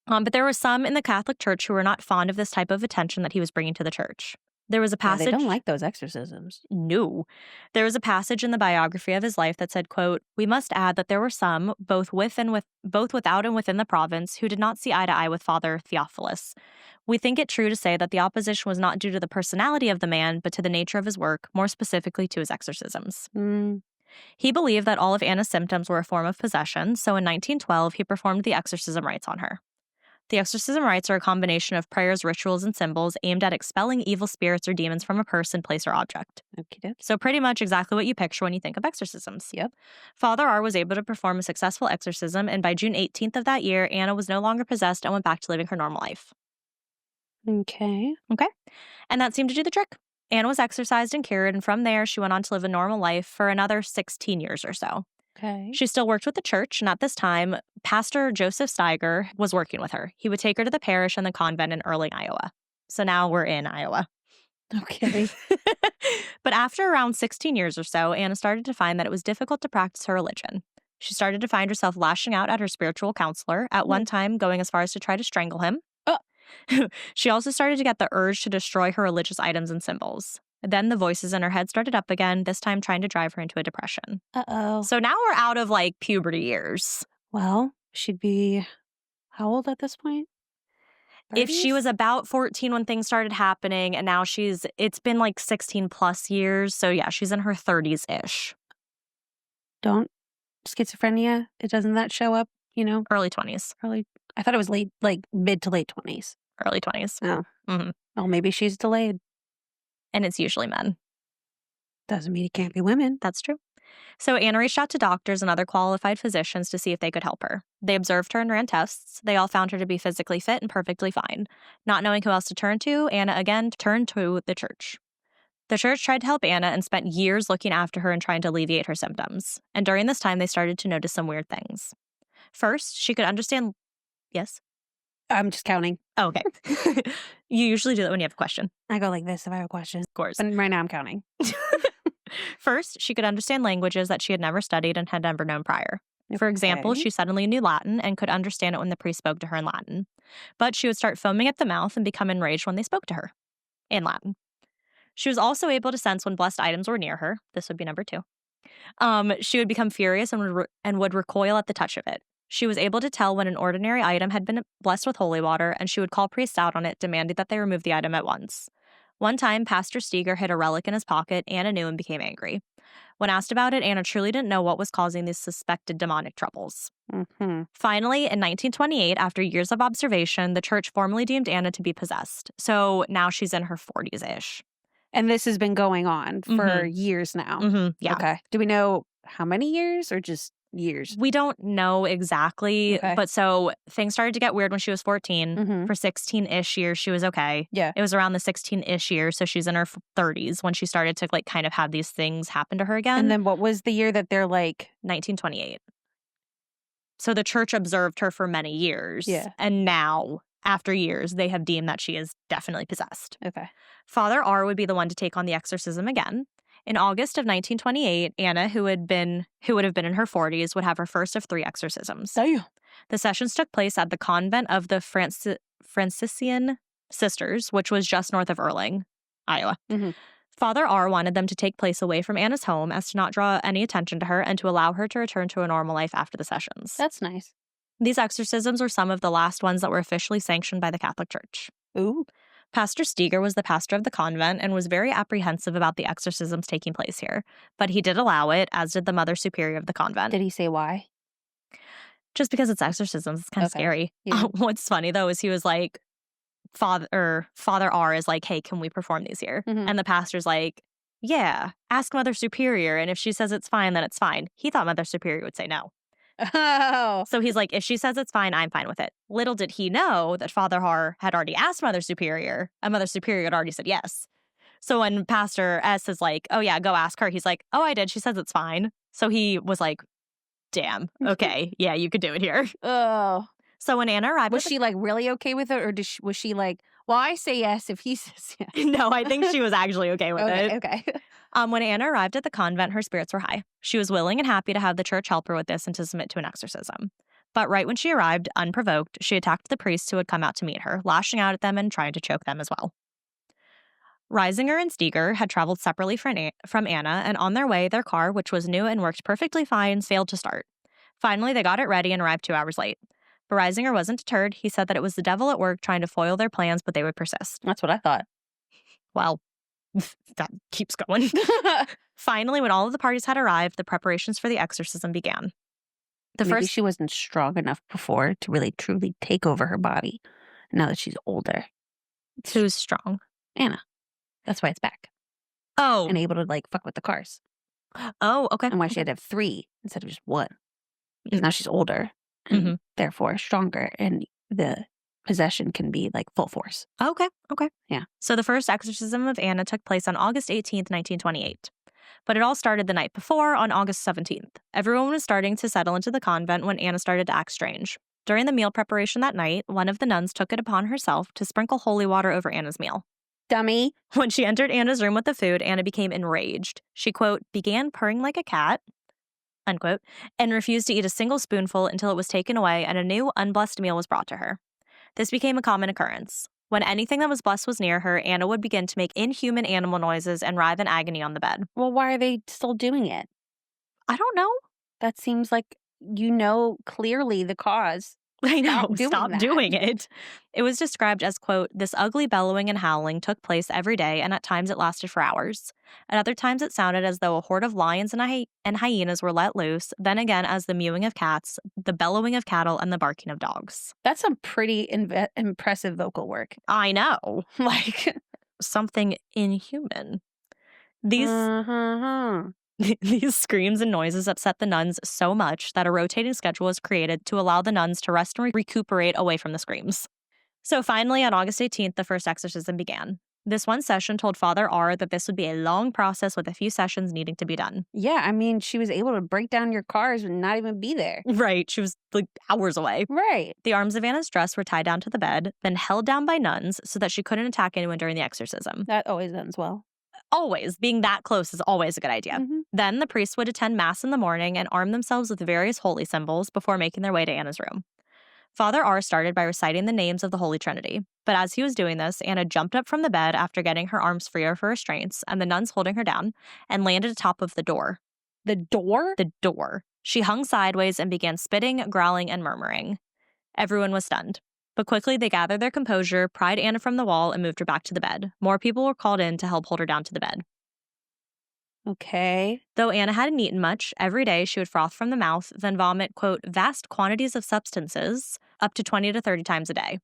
But there were some in the Catholic Church who were not fond of this type of attention that he was bringing to the church. There was a passage.
Yeah, they don't like those exorcisms.
No. There was a passage in the biography of his life that said, quote, "We must add that there were some, both without and within the province, who did not see eye to eye with Father Theophilus. We think it true to say that the opposition was not due to the personality of the man, but to the nature of his work, more specifically to his exorcisms." He believed that all of Anna's symptoms were a form of possession, so in 1912, he performed the exorcism rites on her. The exorcism rites are a combination of prayers, rituals, and symbols aimed at expelling evil spirits or demons from a person, place, or object.
Okay.
So pretty much exactly what you picture when you think of exorcisms.
Yep.
Father R was able to perform a successful exorcism, and by June 18th of that year, Anna was no longer possessed and went back to living her normal life.
Okay.
And that seemed to do the trick. Anna was exorcised and cured, and from there, she went on to live a normal life for another 16 years or so.
Okay.
She still worked with the church, and at this time, Pastor Joseph Steiger was working with her. He would take her to the parish and the convent in Earling, Iowa. So now we're in Iowa.
Okay.
But after around 16 years or so, Anna started to find that it was difficult to practice her religion. She started to find herself lashing out at her spiritual counselor, at one time going as far as to try to strangle him.
Oh.
She also started to get the urge to destroy her religious items and symbols. Then the voices in her head started up again, this time trying to drive her into a depression.
Uh-oh.
So now we're out of like puberty years.
Well, she'd be how old at this point?
If she
30s?
was about 14 when things started happening, and now it's been like 16 plus years. So yeah, she's in her 30s ish.
Don't schizophrenia, doesn't that show up,
Early 20s.
early? I thought it was late, like mid to late 20s.
Early 20s.
Oh.
Hmm.
Well, maybe she's delayed.
And it's usually men.
Doesn't mean it can't be women.
That's true. So Anna reached out to doctors and other qualified physicians to see if they could help her. They observed her and ran tests. They all found her to be physically fit and perfectly fine. Not knowing who else to turn to, Anna again turned to the church. The church tried to help Anna and spent years looking after her and trying to alleviate her symptoms. And during this time, they started to notice some weird things. First, she could understand. Yes?
I'm just counting.
Oh, okay. You usually do that when you have a question.
I go like this if I have a question.
Of course.
But right now I'm counting.
First, she could understand languages that she had never studied and had never known prior. For example,
Okay.
she suddenly knew Latin and could understand it when the priest spoke to her in Latin. But she would start foaming at the mouth and become enraged when they spoke to her in Latin. She was also able to sense when blessed items were near her. This would be number 2. She would become furious and would recoil at the touch of it. She was able to tell when an ordinary item had been blessed with holy water, and she would call priests out on it, demanding that they remove the item at once. One time, Pastor Steger hid a relic in his pocket. Anna knew and became angry. When asked about it, Anna truly didn't know what was causing these suspected demonic troubles.
Mm-hmm.
Finally, in 1928, after years of observation, the church formally deemed Anna to be possessed. So now she's in her 40s-ish.
And this has been going on for years now.
Yeah.
Okay. Do we know how many years or just years?
We don't know exactly,
Okay.
but so things started to get weird when she was 14.
Mhm.
For 16-ish years, she was okay.
Yeah.
It was around the 16-ish years, so she's in her 30s when she started to like kind of have these things happen to her again.
And then what was the year that they're like
1928. So the church observed her for many years.
Yeah.
And now, after years, they have deemed that she is definitely possessed.
Okay.
Father R would be the one to take on the exorcism again. In August of 1928, Anna, who would have been in her 40s, would have her first of 3 exorcisms.
Damn.
The sessions took place at the convent of the Franciscan Sisters, which was just north of Earling, Iowa.
Mhm.
Father R wanted them to take place away from Anna's home as to not draw any attention to her and to allow her to return to a normal life after the sessions.
That's nice.
These exorcisms were some of the last ones that were officially sanctioned by the Catholic Church.
Ooh.
Pastor Steger was the pastor of the convent and was very apprehensive about the exorcisms taking place here, but he did allow it, as did the Mother Superior of the convent.
Did he say why?
Just because it's exorcisms, it's kind of
Okay.
scary.
Yeah.
What's funny, though, is he was like, Father R is like, hey, can we perform these here?
Mhm.
And the pastor's like, yeah, ask Mother Superior, and if she says it's fine, then it's fine. He thought Mother Superior would say no.
Oh.
So he's like, if she says it's fine, I'm fine with it. Little did he know that Father R had already asked Mother Superior, and Mother Superior had already said yes. So when Pastor S is like, oh yeah, go ask her, he's like, oh, I did. She says it's fine. So he was like, damn, okay, yeah, you could do it here.
Oh.
So when Anna arrived,
Was she like really okay with it, or was she like, well, I say yes if he says yes?
No, I think she was actually okay with it.
Okay.
When Anna arrived at the convent, her spirits were high. She was willing and happy to have the church help her with this and to submit to an exorcism. But right when she arrived, unprovoked, she attacked the priests who had come out to meet her, lashing out at them and trying to choke them as well. Reisinger and Steger had traveled separately from Anna, and on their way, their car, which was new and worked perfectly fine, failed to start. Finally, they got it ready and arrived 2 hours late. But Reisinger wasn't deterred. He said that it was the devil at work trying to foil their plans, but they would persist.
That's what I thought.
Well, that keeps going. Finally, when all of the parties had arrived, the preparations for the exorcism began.
Maybe she wasn't strong enough before to really truly take over her body. Now that she's older.
Who's strong?
Anna. That's why it's back.
Oh.
And able to like fuck with the cars.
Oh, okay.
And why she had to have 3 instead of just 1. Because now she's older and therefore stronger, and the possession can be like full force.
Okay.
Yeah.
So the first exorcism of Anna took place on August 18th, 1928. But it all started the night before, on August 17th. Everyone was starting to settle into the convent when Anna started to act strange. During the meal preparation that night, one of the nuns took it upon herself to sprinkle holy water over Anna's meal.
Dummy.
When she entered Anna's room with the food, Anna became enraged. She, quote, began purring like a cat, unquote, and refused to eat a single spoonful until it was taken away and a new unblessed meal was brought to her. This became a common occurrence. When anything that was blessed was near her, Anna would begin to make inhuman animal noises and writhe in agony on the bed.
Well, why are they still doing it?
I don't know.
That seems like clearly the cause.
I know.
Stop
Stop doing it. It was described as, quote, this ugly bellowing and howling took place every day, and at times it lasted for hours. At other times it sounded as though a horde of lions and hyenas were let loose, then again as the mewing of cats, the bellowing of cattle, and the barking of dogs.
That's some pretty impressive vocal work.
I know.
Like,
something inhuman. These These screams and noises upset the nuns so much that a rotating schedule was created to allow the nuns to rest and recuperate away from the screams. So finally, on August 18th, the first exorcism began. This one session told Father R that this would be a long process with a few sessions needing to be done.
Yeah, I mean, she was able to break down your cars and not even be there.
Right, she was like hours away.
Right.
The arms of Anna's dress were tied down to the bed, then held down by nuns so that she couldn't attack anyone during the exorcism.
That always ends well.
Always. Being that close is always a good idea.
Mm-hmm.
Then the priests would attend Mass in the morning and arm themselves with various holy symbols before making their way to Anna's room. Father R started by reciting the names of the Holy Trinity. But as he was doing this, Anna jumped up from the bed after getting her arms free of her restraints and the nuns holding her down and landed atop of the door.
The door?
The door. She hung sideways and began spitting, growling, and murmuring. Everyone was stunned. But quickly they gathered their composure, pried Anna from the wall, and moved her back to the bed. More people were called in to help hold her down to the bed.
Okay.
Though Anna hadn't eaten much, every day she would froth from the mouth, then vomit, quote, vast quantities of substances, up to 20 to 30 times a day.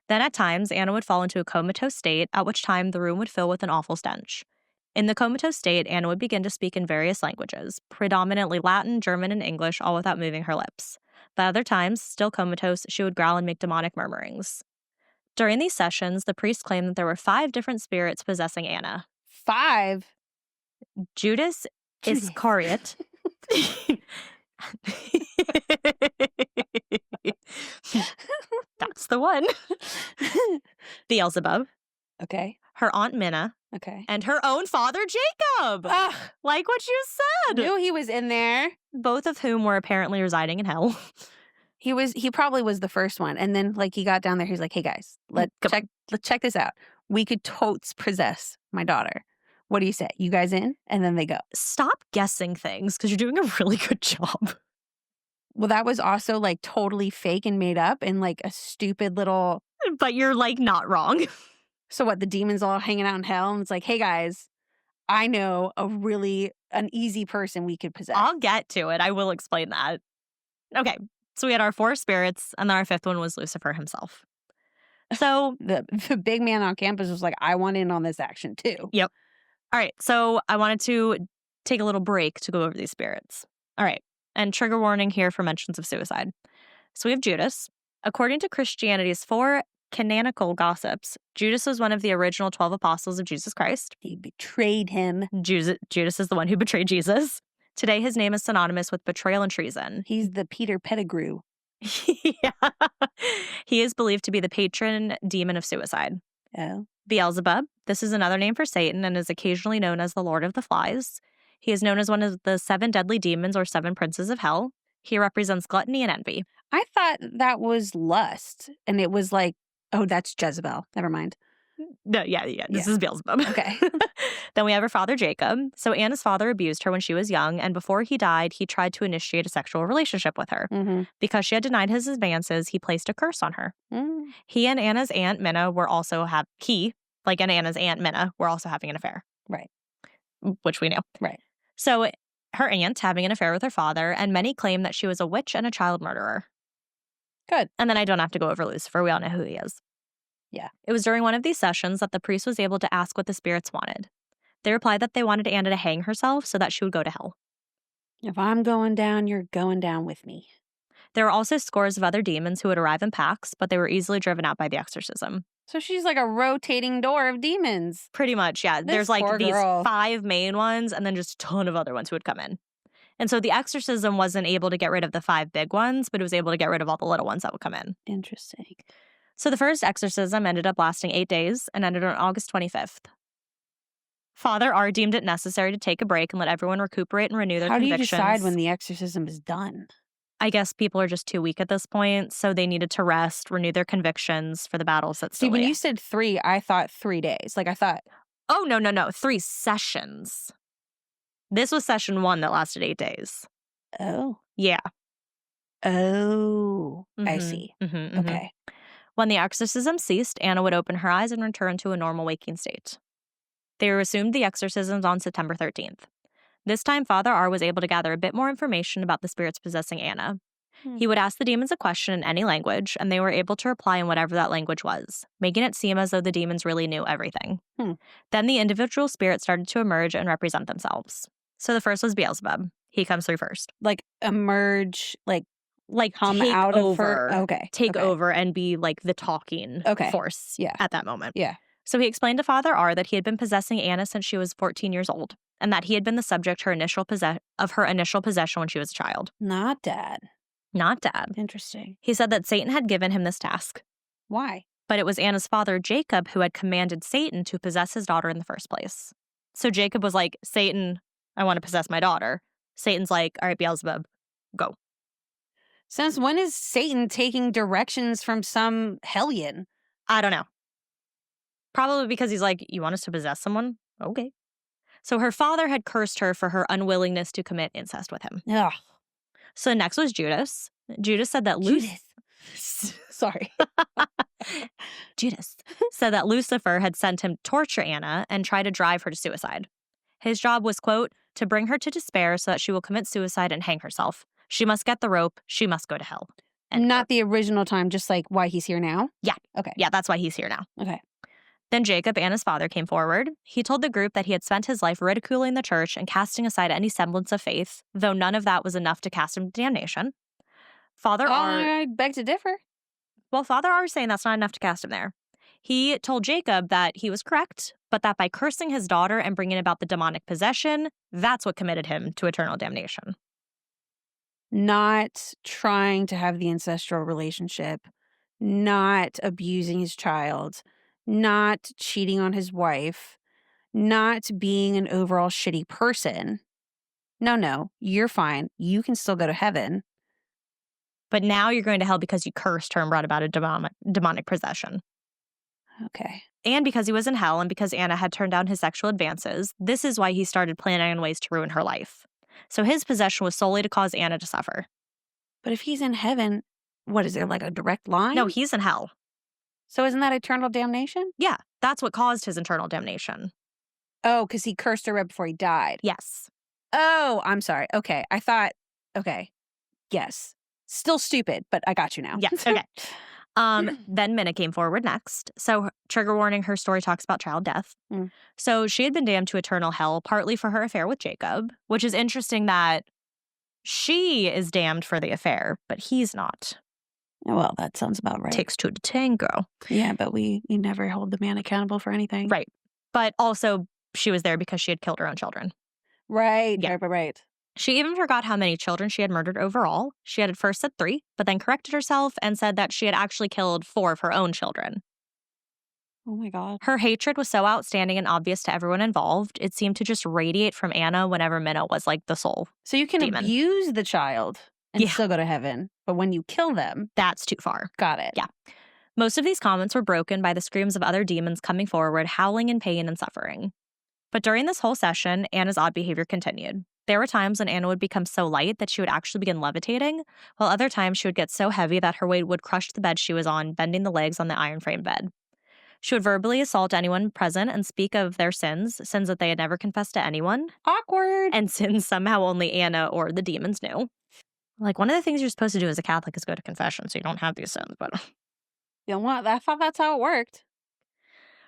Then at times, Anna would fall into a comatose state, at which time the room would fill with an awful stench. In the comatose state, Anna would begin to speak in various languages, predominantly Latin, German, and English, all without moving her lips. But other times, still comatose, she would growl and make demonic murmurings. During these sessions, the priest claimed that there were 5 different spirits possessing Anna.
5?
Judas Iscariot. That's the one. Beelzebub.
Okay.
Her Aunt Minna.
Okay.
And her own father, Jacob.
Ugh.
Like what you said.
Knew he was in there.
Both of whom were apparently residing in hell.
He probably was the first one. And then he got down there, he's like, hey guys, let's check this out. We could totes possess my daughter. What do you say? You guys in? And then they go.
Stop guessing things because you're doing a really good job.
Well, that was also totally fake and made up and a stupid little.
But you're not wrong.
So what? The demons all hanging out in hell, and it's like, hey guys, I know an easy person we could possess.
I'll get to it. I will explain that. Okay, so we had our 4 spirits, and then our 5th one was Lucifer himself. So
the big man on campus was like, I want in on this action too.
Yep. All right, so I wanted to take a little break to go over these spirits. All right, and trigger warning here for mentions of suicide. So we have Judas. According to Christianity's 4 canonical gossips, Judas was one of the original 12 apostles of Jesus Christ.
He betrayed him.
Judas is the one who betrayed Jesus. Today, his name is synonymous with betrayal and treason.
He's the Peter Pettigrew.
Yeah. He is believed to be the patron demon of suicide.
Oh.
Beelzebub. This is another name for Satan and is occasionally known as the Lord of the Flies. He is known as one of the 7 deadly demons or 7 princes of hell. He represents gluttony and envy.
I thought that was lust. And it was oh, that's Jezebel. Never mind.
No, yeah. This is Beelzebub.
Okay.
Then we have her father, Jacob. So Anna's father abused her when she was young, and before he died, he tried to initiate a sexual relationship with her.
Mm-hmm.
Because she had denied his advances, he placed a curse on her.
Mm.
He and Anna's aunt, Minna, were also and Anna's aunt, Minna, were also having an affair.
Right.
Which we knew.
Right.
So her aunt having an affair with her father, and many claim that she was a witch and a child murderer.
Good.
And then I don't have to go over Lucifer. We all know who he is.
Yeah.
It was during one of these sessions that the priest was able to ask what the spirits wanted. They replied that they wanted Anna to hang herself so that she would go to hell.
If I'm going down, you're going down with me.
There were also scores of other demons who would arrive in packs, but they were easily driven out by the exorcism.
So she's like a rotating door of demons.
Pretty much, yeah.
This
There's like
poor
these
girl.
5 main ones and then just a ton of other ones who would come in. And so the exorcism wasn't able to get rid of the 5 big ones, but it was able to get rid of all the little ones that would come in.
Interesting.
So the first exorcism ended up lasting 8 days and ended on August 25th. Father R deemed it necessary to take a break and let everyone recuperate and renew their
How do you
convictions.
decide when the exorcism is done?
I guess people are just too weak at this point, so they needed to rest, renew their convictions for the battles that
See,
still
when
lay.
you said 3, I thought 3 days. Like I thought,
Oh, no. 3 sessions. This was session 1 that lasted 8 days.
oh,
Yeah.
I see. Okay.
When the exorcism ceased, Anna would open her eyes and return to a normal waking state. They resumed the exorcisms on September 13th. This time, Father R was able to gather a bit more information about the spirits possessing Anna. He would ask the demons a question in any language, and they were able to reply in whatever that language was, making it seem as though the demons really knew everything. Then the individual spirits started to emerge and represent themselves. So the first was Beelzebub. He comes through first.
Like emerge, like come
take
out
over,
of her. Okay.
Take
okay.
over and be like the talking force
Yeah.
at that moment.
Yeah.
So he explained to Father R that he had been possessing Anna since she was 14 years old, and that he had been the subject of her initial possession when she was a child.
Not Dad.
Not Dad.
Interesting.
He said that Satan had given him this task.
Why?
But it was Anna's father, Jacob, who had commanded Satan to possess his daughter in the first place. So Jacob was like, Satan, I want to possess my daughter. Satan's like, all right, Beelzebub, go.
Since when is Satan taking directions from some hellion?
I don't know. Probably because he's like, you want us to possess someone? Okay. So her father had cursed her for her unwillingness to commit incest with him.
Ugh.
So next was Judas. Judas said that
Sorry.
Judas said that Lucifer had sent him to torture Anna and try to drive her to suicide. His job was, quote, to bring her to despair so that she will commit suicide and hang herself. She must get the rope. She must go to hell.
Not the original time, just like why he's here now?
Yeah.
Okay.
Yeah, that's why he's here now.
Okay.
Then Jacob, Anna's father, came forward. He told the group that he had spent his life ridiculing the church and casting aside any semblance of faith, though none of that was enough to cast him to damnation. Father R...
I beg to differ.
Well, Father R is saying that's not enough to cast him there. He told Jacob that he was correct, but that by cursing his daughter and bringing about the demonic possession, that's what committed him to eternal damnation.
Not trying to have the ancestral relationship, not abusing his child, not cheating on his wife, not being an overall shitty person. No, you're fine. You can still go to heaven.
But now you're going to hell because you cursed her and brought about a demonic possession.
Okay.
And because he was in hell and because Anna had turned down his sexual advances, this is why he started planning on ways to ruin her life. So his possession was solely to cause Anna to suffer.
But if he's in heaven, what is there, like a direct line?
No, he's in hell.
So isn't that eternal damnation?
Yeah, that's what caused his eternal damnation.
Oh, because he cursed her right before he died.
Yes.
Oh, I'm sorry. Okay. I thought, okay. Yes. Still stupid, but I got you now.
Yes, okay. Then Minna came forward next. So, trigger warning, her story talks about child death. So she had been damned to eternal hell, partly for her affair with Jacob, which is interesting that she is damned for the affair, but he's not.
Well, that sounds about right.
Takes two to tango.
Yeah, but we never hold the man accountable for anything.
Right. But also, she was there because she had killed her own children.
Right,
Yeah.
right.
She even forgot how many children she had murdered overall. She had at first said 3, but then corrected herself and said that she had actually killed 4 of her own children.
Oh my God.
Her hatred was so outstanding and obvious to everyone involved, it seemed to just radiate from Anna whenever Minna was like the soul.
So you can
demon.
abuse the child and
Yeah.
still go to heaven, but when you kill them,
That's too far.
got it.
Yeah. Most of these comments were broken by the screams of other demons coming forward, howling in pain and suffering. But during this whole session, Anna's odd behavior continued. There were times when Anna would become so light that she would actually begin levitating, while other times she would get so heavy that her weight would crush the bed she was on, bending the legs on the iron frame bed. She would verbally assault anyone present and speak of their sins that they had never confessed to anyone,
Awkward.
and sins somehow only Anna or the demons knew. Like, one of the things you're supposed to do as a Catholic is go to confession, so you don't have these sins, but...
You know what? I thought that's how it worked.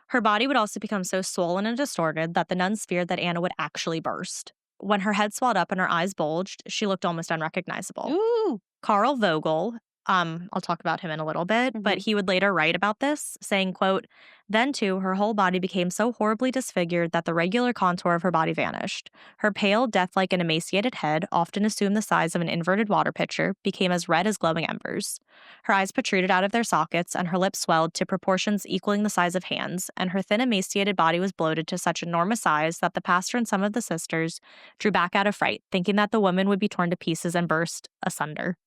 Her body would also become so swollen and distorted that the nuns feared that Anna would actually burst. When her head swelled up and her eyes bulged, she looked almost unrecognizable.
Ooh.
Carl Vogel, I'll talk about him in a little bit, but
Mhm.
he would later write about this, saying, quote, "Then too, her whole body became so horribly disfigured that the regular contour of her body vanished. Her pale, death-like and emaciated head, often assumed the size of an inverted water pitcher, became as red as glowing embers. Her eyes protruded out of their sockets, and her lips swelled to proportions equaling the size of hands, and her thin, emaciated body was bloated to such enormous size that the pastor and some of the sisters drew back out of fright, thinking that the woman would be torn to pieces and burst asunder.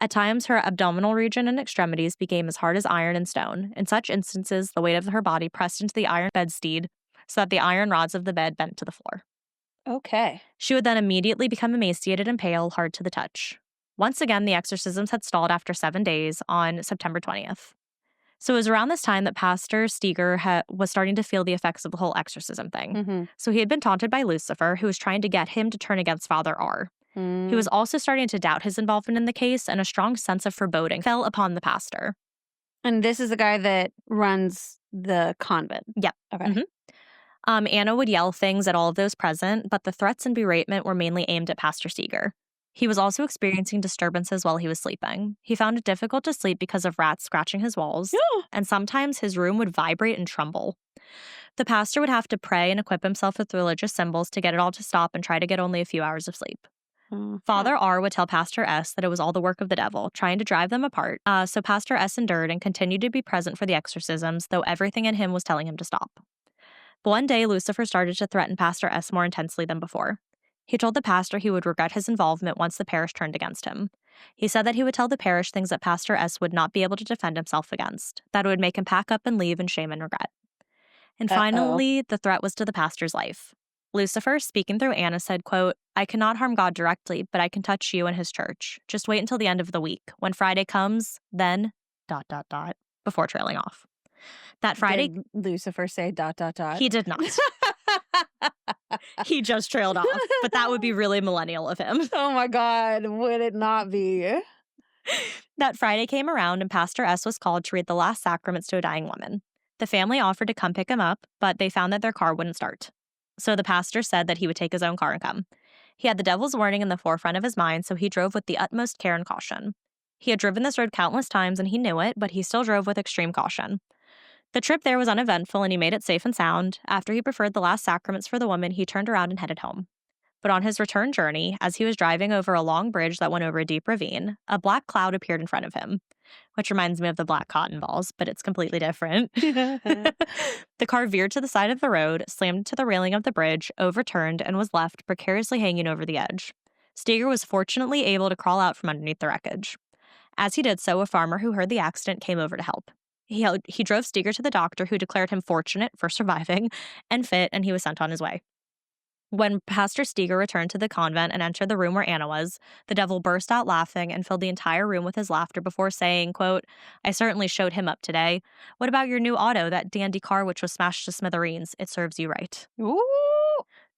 At times, her abdominal region and extremities became as hard as iron and stone. In such instances, the weight of her body pressed into the iron bedstead so that the iron rods of the bed bent to the floor.
Okay.
She would then immediately become emaciated and pale, hard to the touch. Once again, the exorcisms had stalled after 7 days on September 20th. So it was around this time that Pastor Steger was starting to feel the effects of the whole exorcism thing.
Mhm.
So he had been taunted by Lucifer, who was trying to get him to turn against Father R. He was
Mm.
also starting to doubt his involvement in the case, and a strong sense of foreboding fell upon the pastor.
And this is the guy that runs the convent?
Yep.
Okay.
Mhm. Anna would yell things at all of those present, but the threats and beratement were mainly aimed at Pastor Steger. He was also experiencing disturbances while he was sleeping. He found it difficult to sleep because of rats scratching his walls, and sometimes his room would vibrate and tremble. The pastor would have to pray and equip himself with religious symbols to get it all to stop and try to get only a few hours of sleep.
Mhm.
Father R would tell Pastor S that it was all the work of the devil, trying to drive them apart. So Pastor S endured and continued to be present for the exorcisms, though everything in him was telling him to stop. But one day, Lucifer started to threaten Pastor S more intensely than before. He told the pastor he would regret his involvement once the parish turned against him. He said that he would tell the parish things that Pastor S would not be able to defend himself against, that it would make him pack up and leave in shame and regret. And
Uh-oh.
finally, the threat was to the pastor's life. Lucifer, speaking through Anna, said, quote, "I cannot harm God directly, but I can touch you and his church. Just wait until the end of the week. When Friday comes, then ... before trailing off. That Friday,
Did Lucifer say ...
he did not. He just trailed off, but that would be really millennial of him.
Oh my God, would it not be?
That Friday came around and Pastor S was called to read the last sacraments to a dying woman. The family offered to come pick him up, but they found that their car wouldn't start. So the pastor said that he would take his own car and come. He had the devil's warning in the forefront of his mind, so he drove with the utmost care and caution. He had driven this road countless times and he knew it, but he still drove with extreme caution. The trip there was uneventful and he made it safe and sound. After he preferred the last sacraments for the woman, he turned around and headed home. But on his return journey, as he was driving over a long bridge that went over a deep ravine, a black cloud appeared in front of him, which reminds me of the black cotton balls, but it's completely different. The car veered to the side of the road, slammed into the railing of the bridge, overturned, and was left precariously hanging over the edge. Steger was fortunately able to crawl out from underneath the wreckage. As he did so, a farmer who heard the accident came over to help. He drove Steger to the doctor, who declared him fortunate for surviving and fit, and he was sent on his way. When Pastor Steger returned to the convent and entered the room where Anna was, the devil burst out laughing and filled the entire room with his laughter before saying, quote, "I certainly showed him up today. What about your new auto, that dandy car which was smashed to smithereens? It serves you right."
Ooh.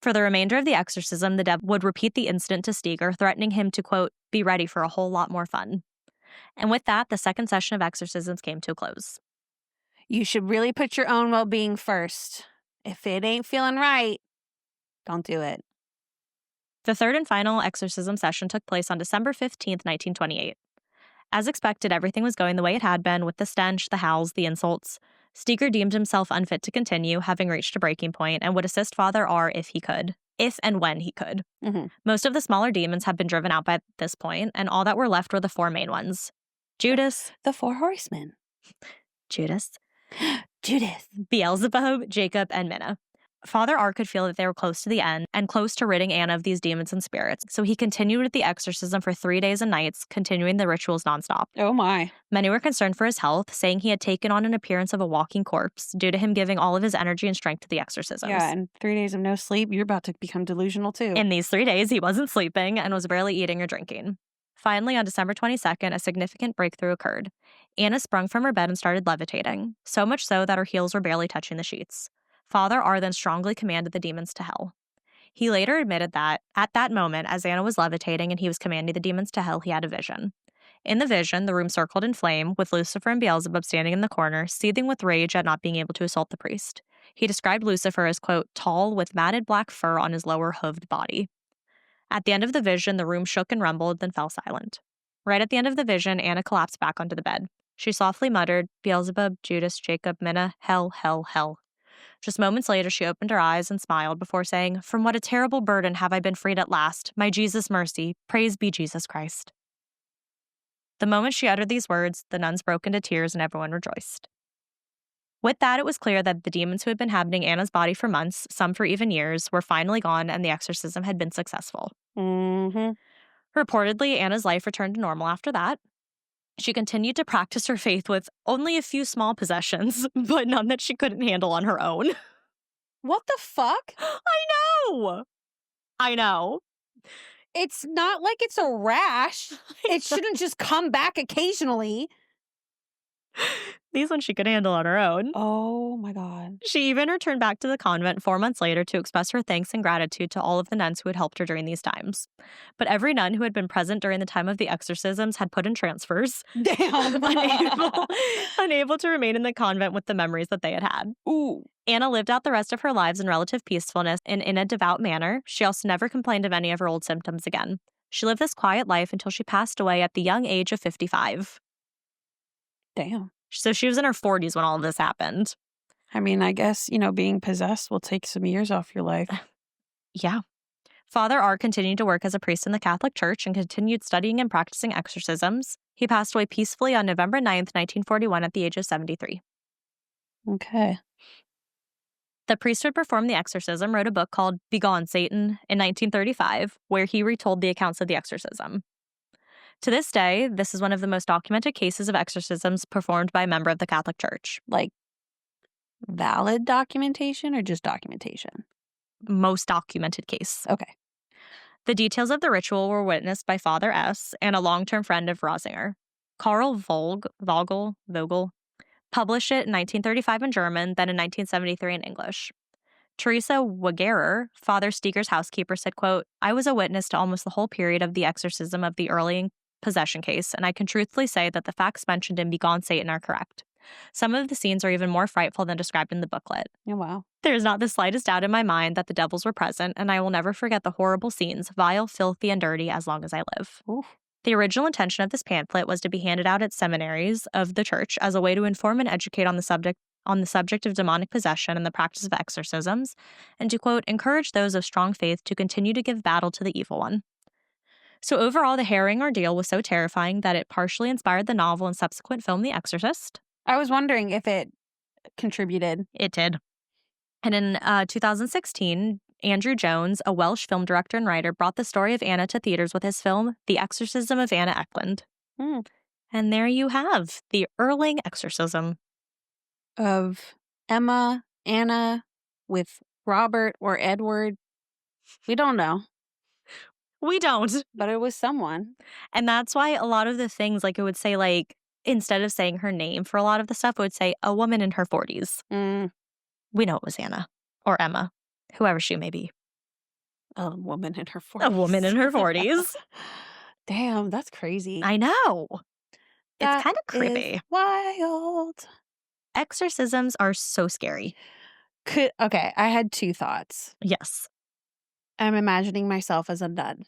For the remainder of the exorcism, the devil would repeat the incident to Steger, threatening him to, quote, "be ready for a whole lot more fun." And with that, the second session of exorcisms came to a close.
You should really put your own well-being first. If it ain't feeling right, don't do it.
The third and final exorcism session took place on December 15th, 1928. As expected, everything was going the way it had been, with the stench, the howls, the insults. Steger deemed himself unfit to continue, having reached a breaking point, and would assist Father R if he could. If and when he could.
Mhm.
Most of the smaller demons had been driven out by this point, and all that were left were the four main ones. Judas,
The Four Horsemen.
Judas,
Judas.
Beelzebub, Jacob, and Minna. Father R could feel that they were close to the end and close to ridding Anna of these demons and spirits, so he continued with the exorcism for 3 days and nights, continuing the rituals nonstop.
Oh my.
Many were concerned for his health, saying he had taken on an appearance of a walking corpse due to him giving all of his energy and strength to the exorcisms.
Yeah, and 3 days of no sleep, you're about to become delusional too.
In these 3 days, he wasn't sleeping and was barely eating or drinking. Finally, on December 22nd, a significant breakthrough occurred. Anna sprung from her bed and started levitating, so much so that her heels were barely touching the sheets. Father R then strongly commanded the demons to hell. He later admitted that, at that moment, as Anna was levitating and he was commanding the demons to hell, he had a vision. In the vision, the room circled in flame, with Lucifer and Beelzebub standing in the corner, seething with rage at not being able to assault the priest. He described Lucifer as, quote, tall, with matted black fur on his lower hooved body. At the end of the vision, the room shook and rumbled, then fell silent. Right at the end of the vision, Anna collapsed back onto the bed. She softly muttered, Beelzebub, Judas, Jacob, Minna, hell, hell, hell. Just moments later, she opened her eyes and smiled before saying, From what a terrible burden have I been freed at last. My Jesus mercy. Praise be Jesus Christ. The moment she uttered these words, the nuns broke into tears and everyone rejoiced. With that, it was clear that the demons who had been inhabiting Anna's body for months, some for even years, were finally gone and the exorcism had been successful.
Mm-hmm.
Reportedly, Anna's life returned to normal after that. She continued to practice her faith with only a few small possessions, but none that she couldn't handle on her own.
What the fuck?
I know! I know.
It's not like it's a rash. It shouldn't just come back occasionally.
These ones she could handle on her own.
Oh my God.
She even returned back to the convent 4 months later to express her thanks and gratitude to all of the nuns who had helped her during these times. But every nun who had been present during the time of the exorcisms had put in transfers,
Damn.
unable to remain in the convent with the memories that they had had.
Ooh.
Anna lived out the rest of her lives in relative peacefulness and in a devout manner. She also never complained of any of her old symptoms again. She lived this quiet life until she passed away at the young age of 55.
Damn.
So she was in her 40s when all of this happened.
I mean, I guess, being possessed will take some years off your life.
Yeah. Father R continued to work as a priest in the Catholic Church and continued studying and practicing exorcisms. He passed away peacefully on November 9th, 1941 at the age of 73.
Okay.
The priest who performed the exorcism wrote a book called Begone, Satan in 1935, where he retold the accounts of the exorcism. To this day, this is one of the most documented cases of exorcisms performed by a member of the Catholic Church.
Like, valid documentation or just documentation?
Most documented case.
Okay.
The details of the ritual were witnessed by Father S. and a long-term friend of Rosinger. Karl Vogel published it in 1935 in German, then in 1973 in English. Teresa Wagerer, Father Steger's housekeeper, said, quote, I was a witness to almost the whole period of the exorcism of the Earling possession case, and I can truthfully say that the facts mentioned in Begone Satan are correct. Some of the scenes are even more frightful than described in the booklet.
Oh, wow.
There is not the slightest doubt in my mind that the devils were present, and I will never forget the horrible scenes, vile, filthy, and dirty, as long as I live.
Oof.
The original intention of this pamphlet was to be handed out at seminaries of the church as a way to inform and educate on the subject of demonic possession and the practice of exorcisms, and to, quote, encourage those of strong faith to continue to give battle to the evil one. So overall, the harrowing ordeal was so terrifying that it partially inspired the novel and subsequent film The Exorcist.
I was wondering if it contributed.
It did. And in 2016, Andrew Jones, a Welsh film director and writer, brought the story of Anna to theaters with his film The Exorcism of Anna Ecklund.
Mm.
And there you have the Earling exorcism.
Of Emma, Anna, with Robert or Edward. We don't know.
We don't.
But it was someone.
And that's why a lot of the things, like it would say, like, instead of saying her name for a lot of the stuff, it would say a woman in her 40s.
Mm.
We know it was Anna or Emma, whoever she may be.
A woman in her 40s.
A woman in her 40s.
Damn, that's crazy.
I know. It's kind of creepy.
Is wild.
Exorcisms are so scary.
Okay, I had two thoughts.
Yes.
I'm imagining myself as a nun.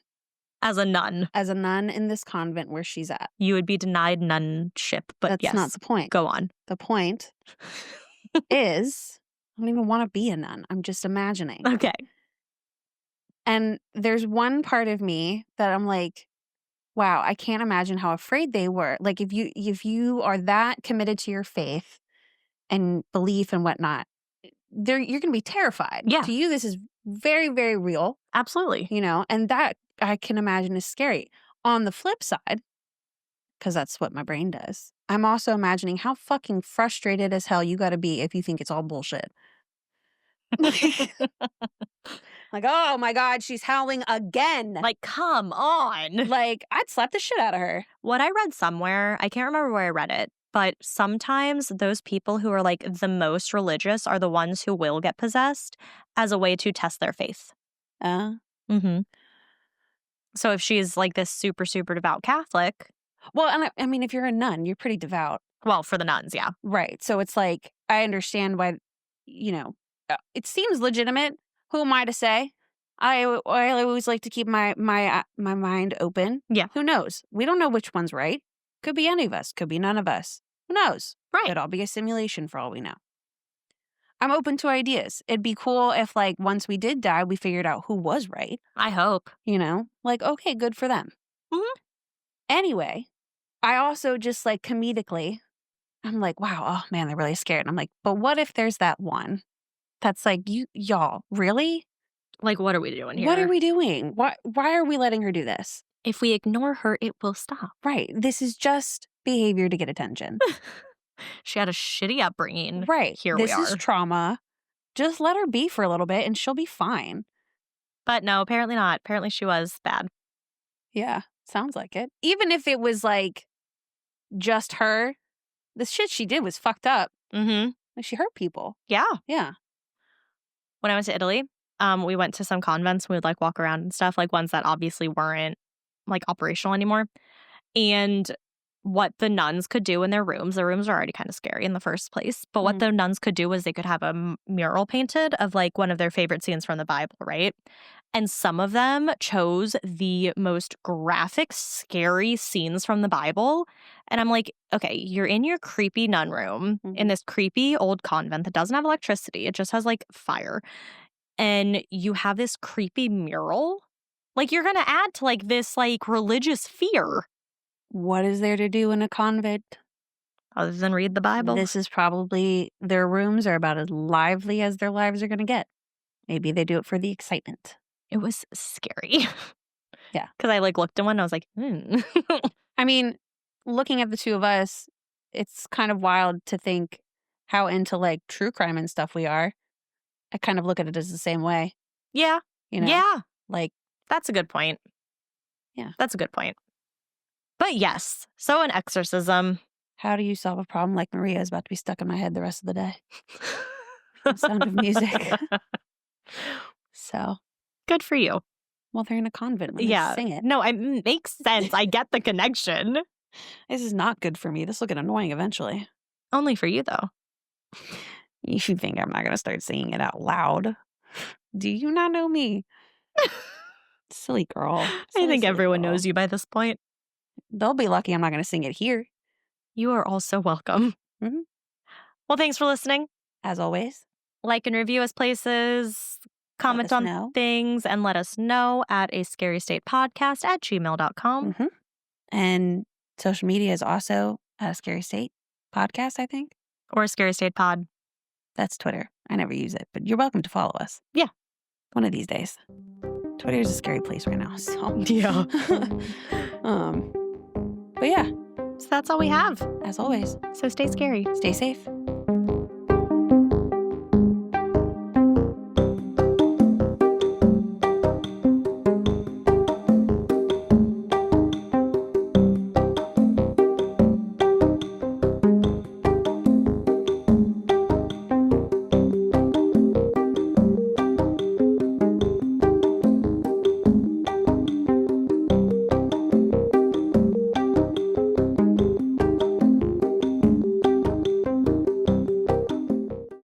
As a nun.
As a nun in this convent where she's at.
You would be denied nunship, but
That's
yes.
not the point.
Go on.
The point is, I don't even want to be a nun. I'm just imagining.
Okay.
And there's one part of me that I'm like, wow, I can't imagine how afraid they were. Like if you are that committed to your faith and belief and whatnot, you're going to be terrified.
Yeah.
To you, this is very, very real.
Absolutely.
And that I can imagine is scary. On the flip side, because that's what my brain does, I'm also imagining how fucking frustrated as hell you got to be if you think it's all bullshit. Like, oh my God, she's howling again.
Like, come on.
Like, I'd slap the shit out of her.
What I read somewhere, I can't remember where I read it, but sometimes those people who are like the most religious are the ones who will get possessed as a way to test their faith. Mm-hmm. So if she's like this super, super devout Catholic.
Well, and I mean, if you're a nun, you're pretty devout.
Well, for the nuns, yeah.
Right. So it's like, I understand why, it seems legitimate. Who am I to say? I always like to keep my mind open.
Yeah.
Who knows? We don't know which one's right. Could be any of us. Could be none of us. Who knows?
Right.
Could all be a simulation for all we know. I'm open to ideas. It'd be cool if, like, once we did die, we figured out who was right.
I hope.
You know? Like, okay, good for them.
Mhm.
Anyway, I also just, like, comedically, I'm like, wow, oh, man, they're really scared. And I'm like, but what if there's that one that's like, y'all, really?
Like, what are we doing here?
What are we doing? Why are we letting her do this?
If we ignore her, it will stop.
Right. This is just behavior to get attention.
She had a shitty upbringing.
Right.
Here
this
we are.
is trauma. Just let her be for a little bit and she'll be fine.
But no, apparently not. Apparently she was bad.
Yeah. Sounds like it. Even if it was like just her, the shit she did was fucked up.
Mm-hmm.
Like, she hurt people.
Yeah.
Yeah.
When I went to Italy, we went to some convents. We would like walk around and stuff, like ones that obviously weren't like operational anymore. And what the nuns could do in their rooms, the rooms are already kind of scary in the first place, but what the nuns could do was they could have a mural painted of like one of their favorite scenes from the Bible, right? And some of them chose the most graphic, scary scenes from the Bible. And I'm like, okay, you're in your creepy nun room in this creepy old convent that doesn't have electricity. It just has like fire. And you have this creepy mural. Like, you're going to add to like this like religious fear.
What is there to do in a convent?
Other than read the Bible.
This is probably, their rooms are about as lively as their lives are going to get. Maybe they do it for the excitement.
It was scary.
Yeah.
Because I like looked at one and I was like,
I mean, looking at the two of us, it's kind of wild to think how into like true crime and stuff we are. I kind of look at it as the same way.
Yeah.
You know?
Yeah.
Like,
that's a good point.
Yeah.
That's a good point. But yes, so an exorcism.
How do you solve a problem like Maria is about to be stuck in my head the rest of the day? The sound of music. So.
Good for you.
Well, they're in a convent. When they sing it.
No, it makes sense. I get the connection.
This is not good for me. This will get annoying eventually.
Only for you, though.
You should think I'm not going to start singing it out loud. Do you not know me? Silly girl.
I think everyone knows you by this point.
They'll be lucky I'm not going to sing it here.
You are also welcome.
Mm-hmm.
Well, thanks for listening.
As always.
Like and review us places. Comment on things and let us know at ascarystatepodcast@gmail.com.
Mm-hmm. And social media is also a Scary State Podcast, I think.
Or Scary State Pod.
That's Twitter. I never use it, but you're welcome to follow us.
Yeah.
One of these days. Twitter is a scary place right now. So
yeah.
But yeah.
So that's all we have.
As always.
So stay scary.
Stay safe.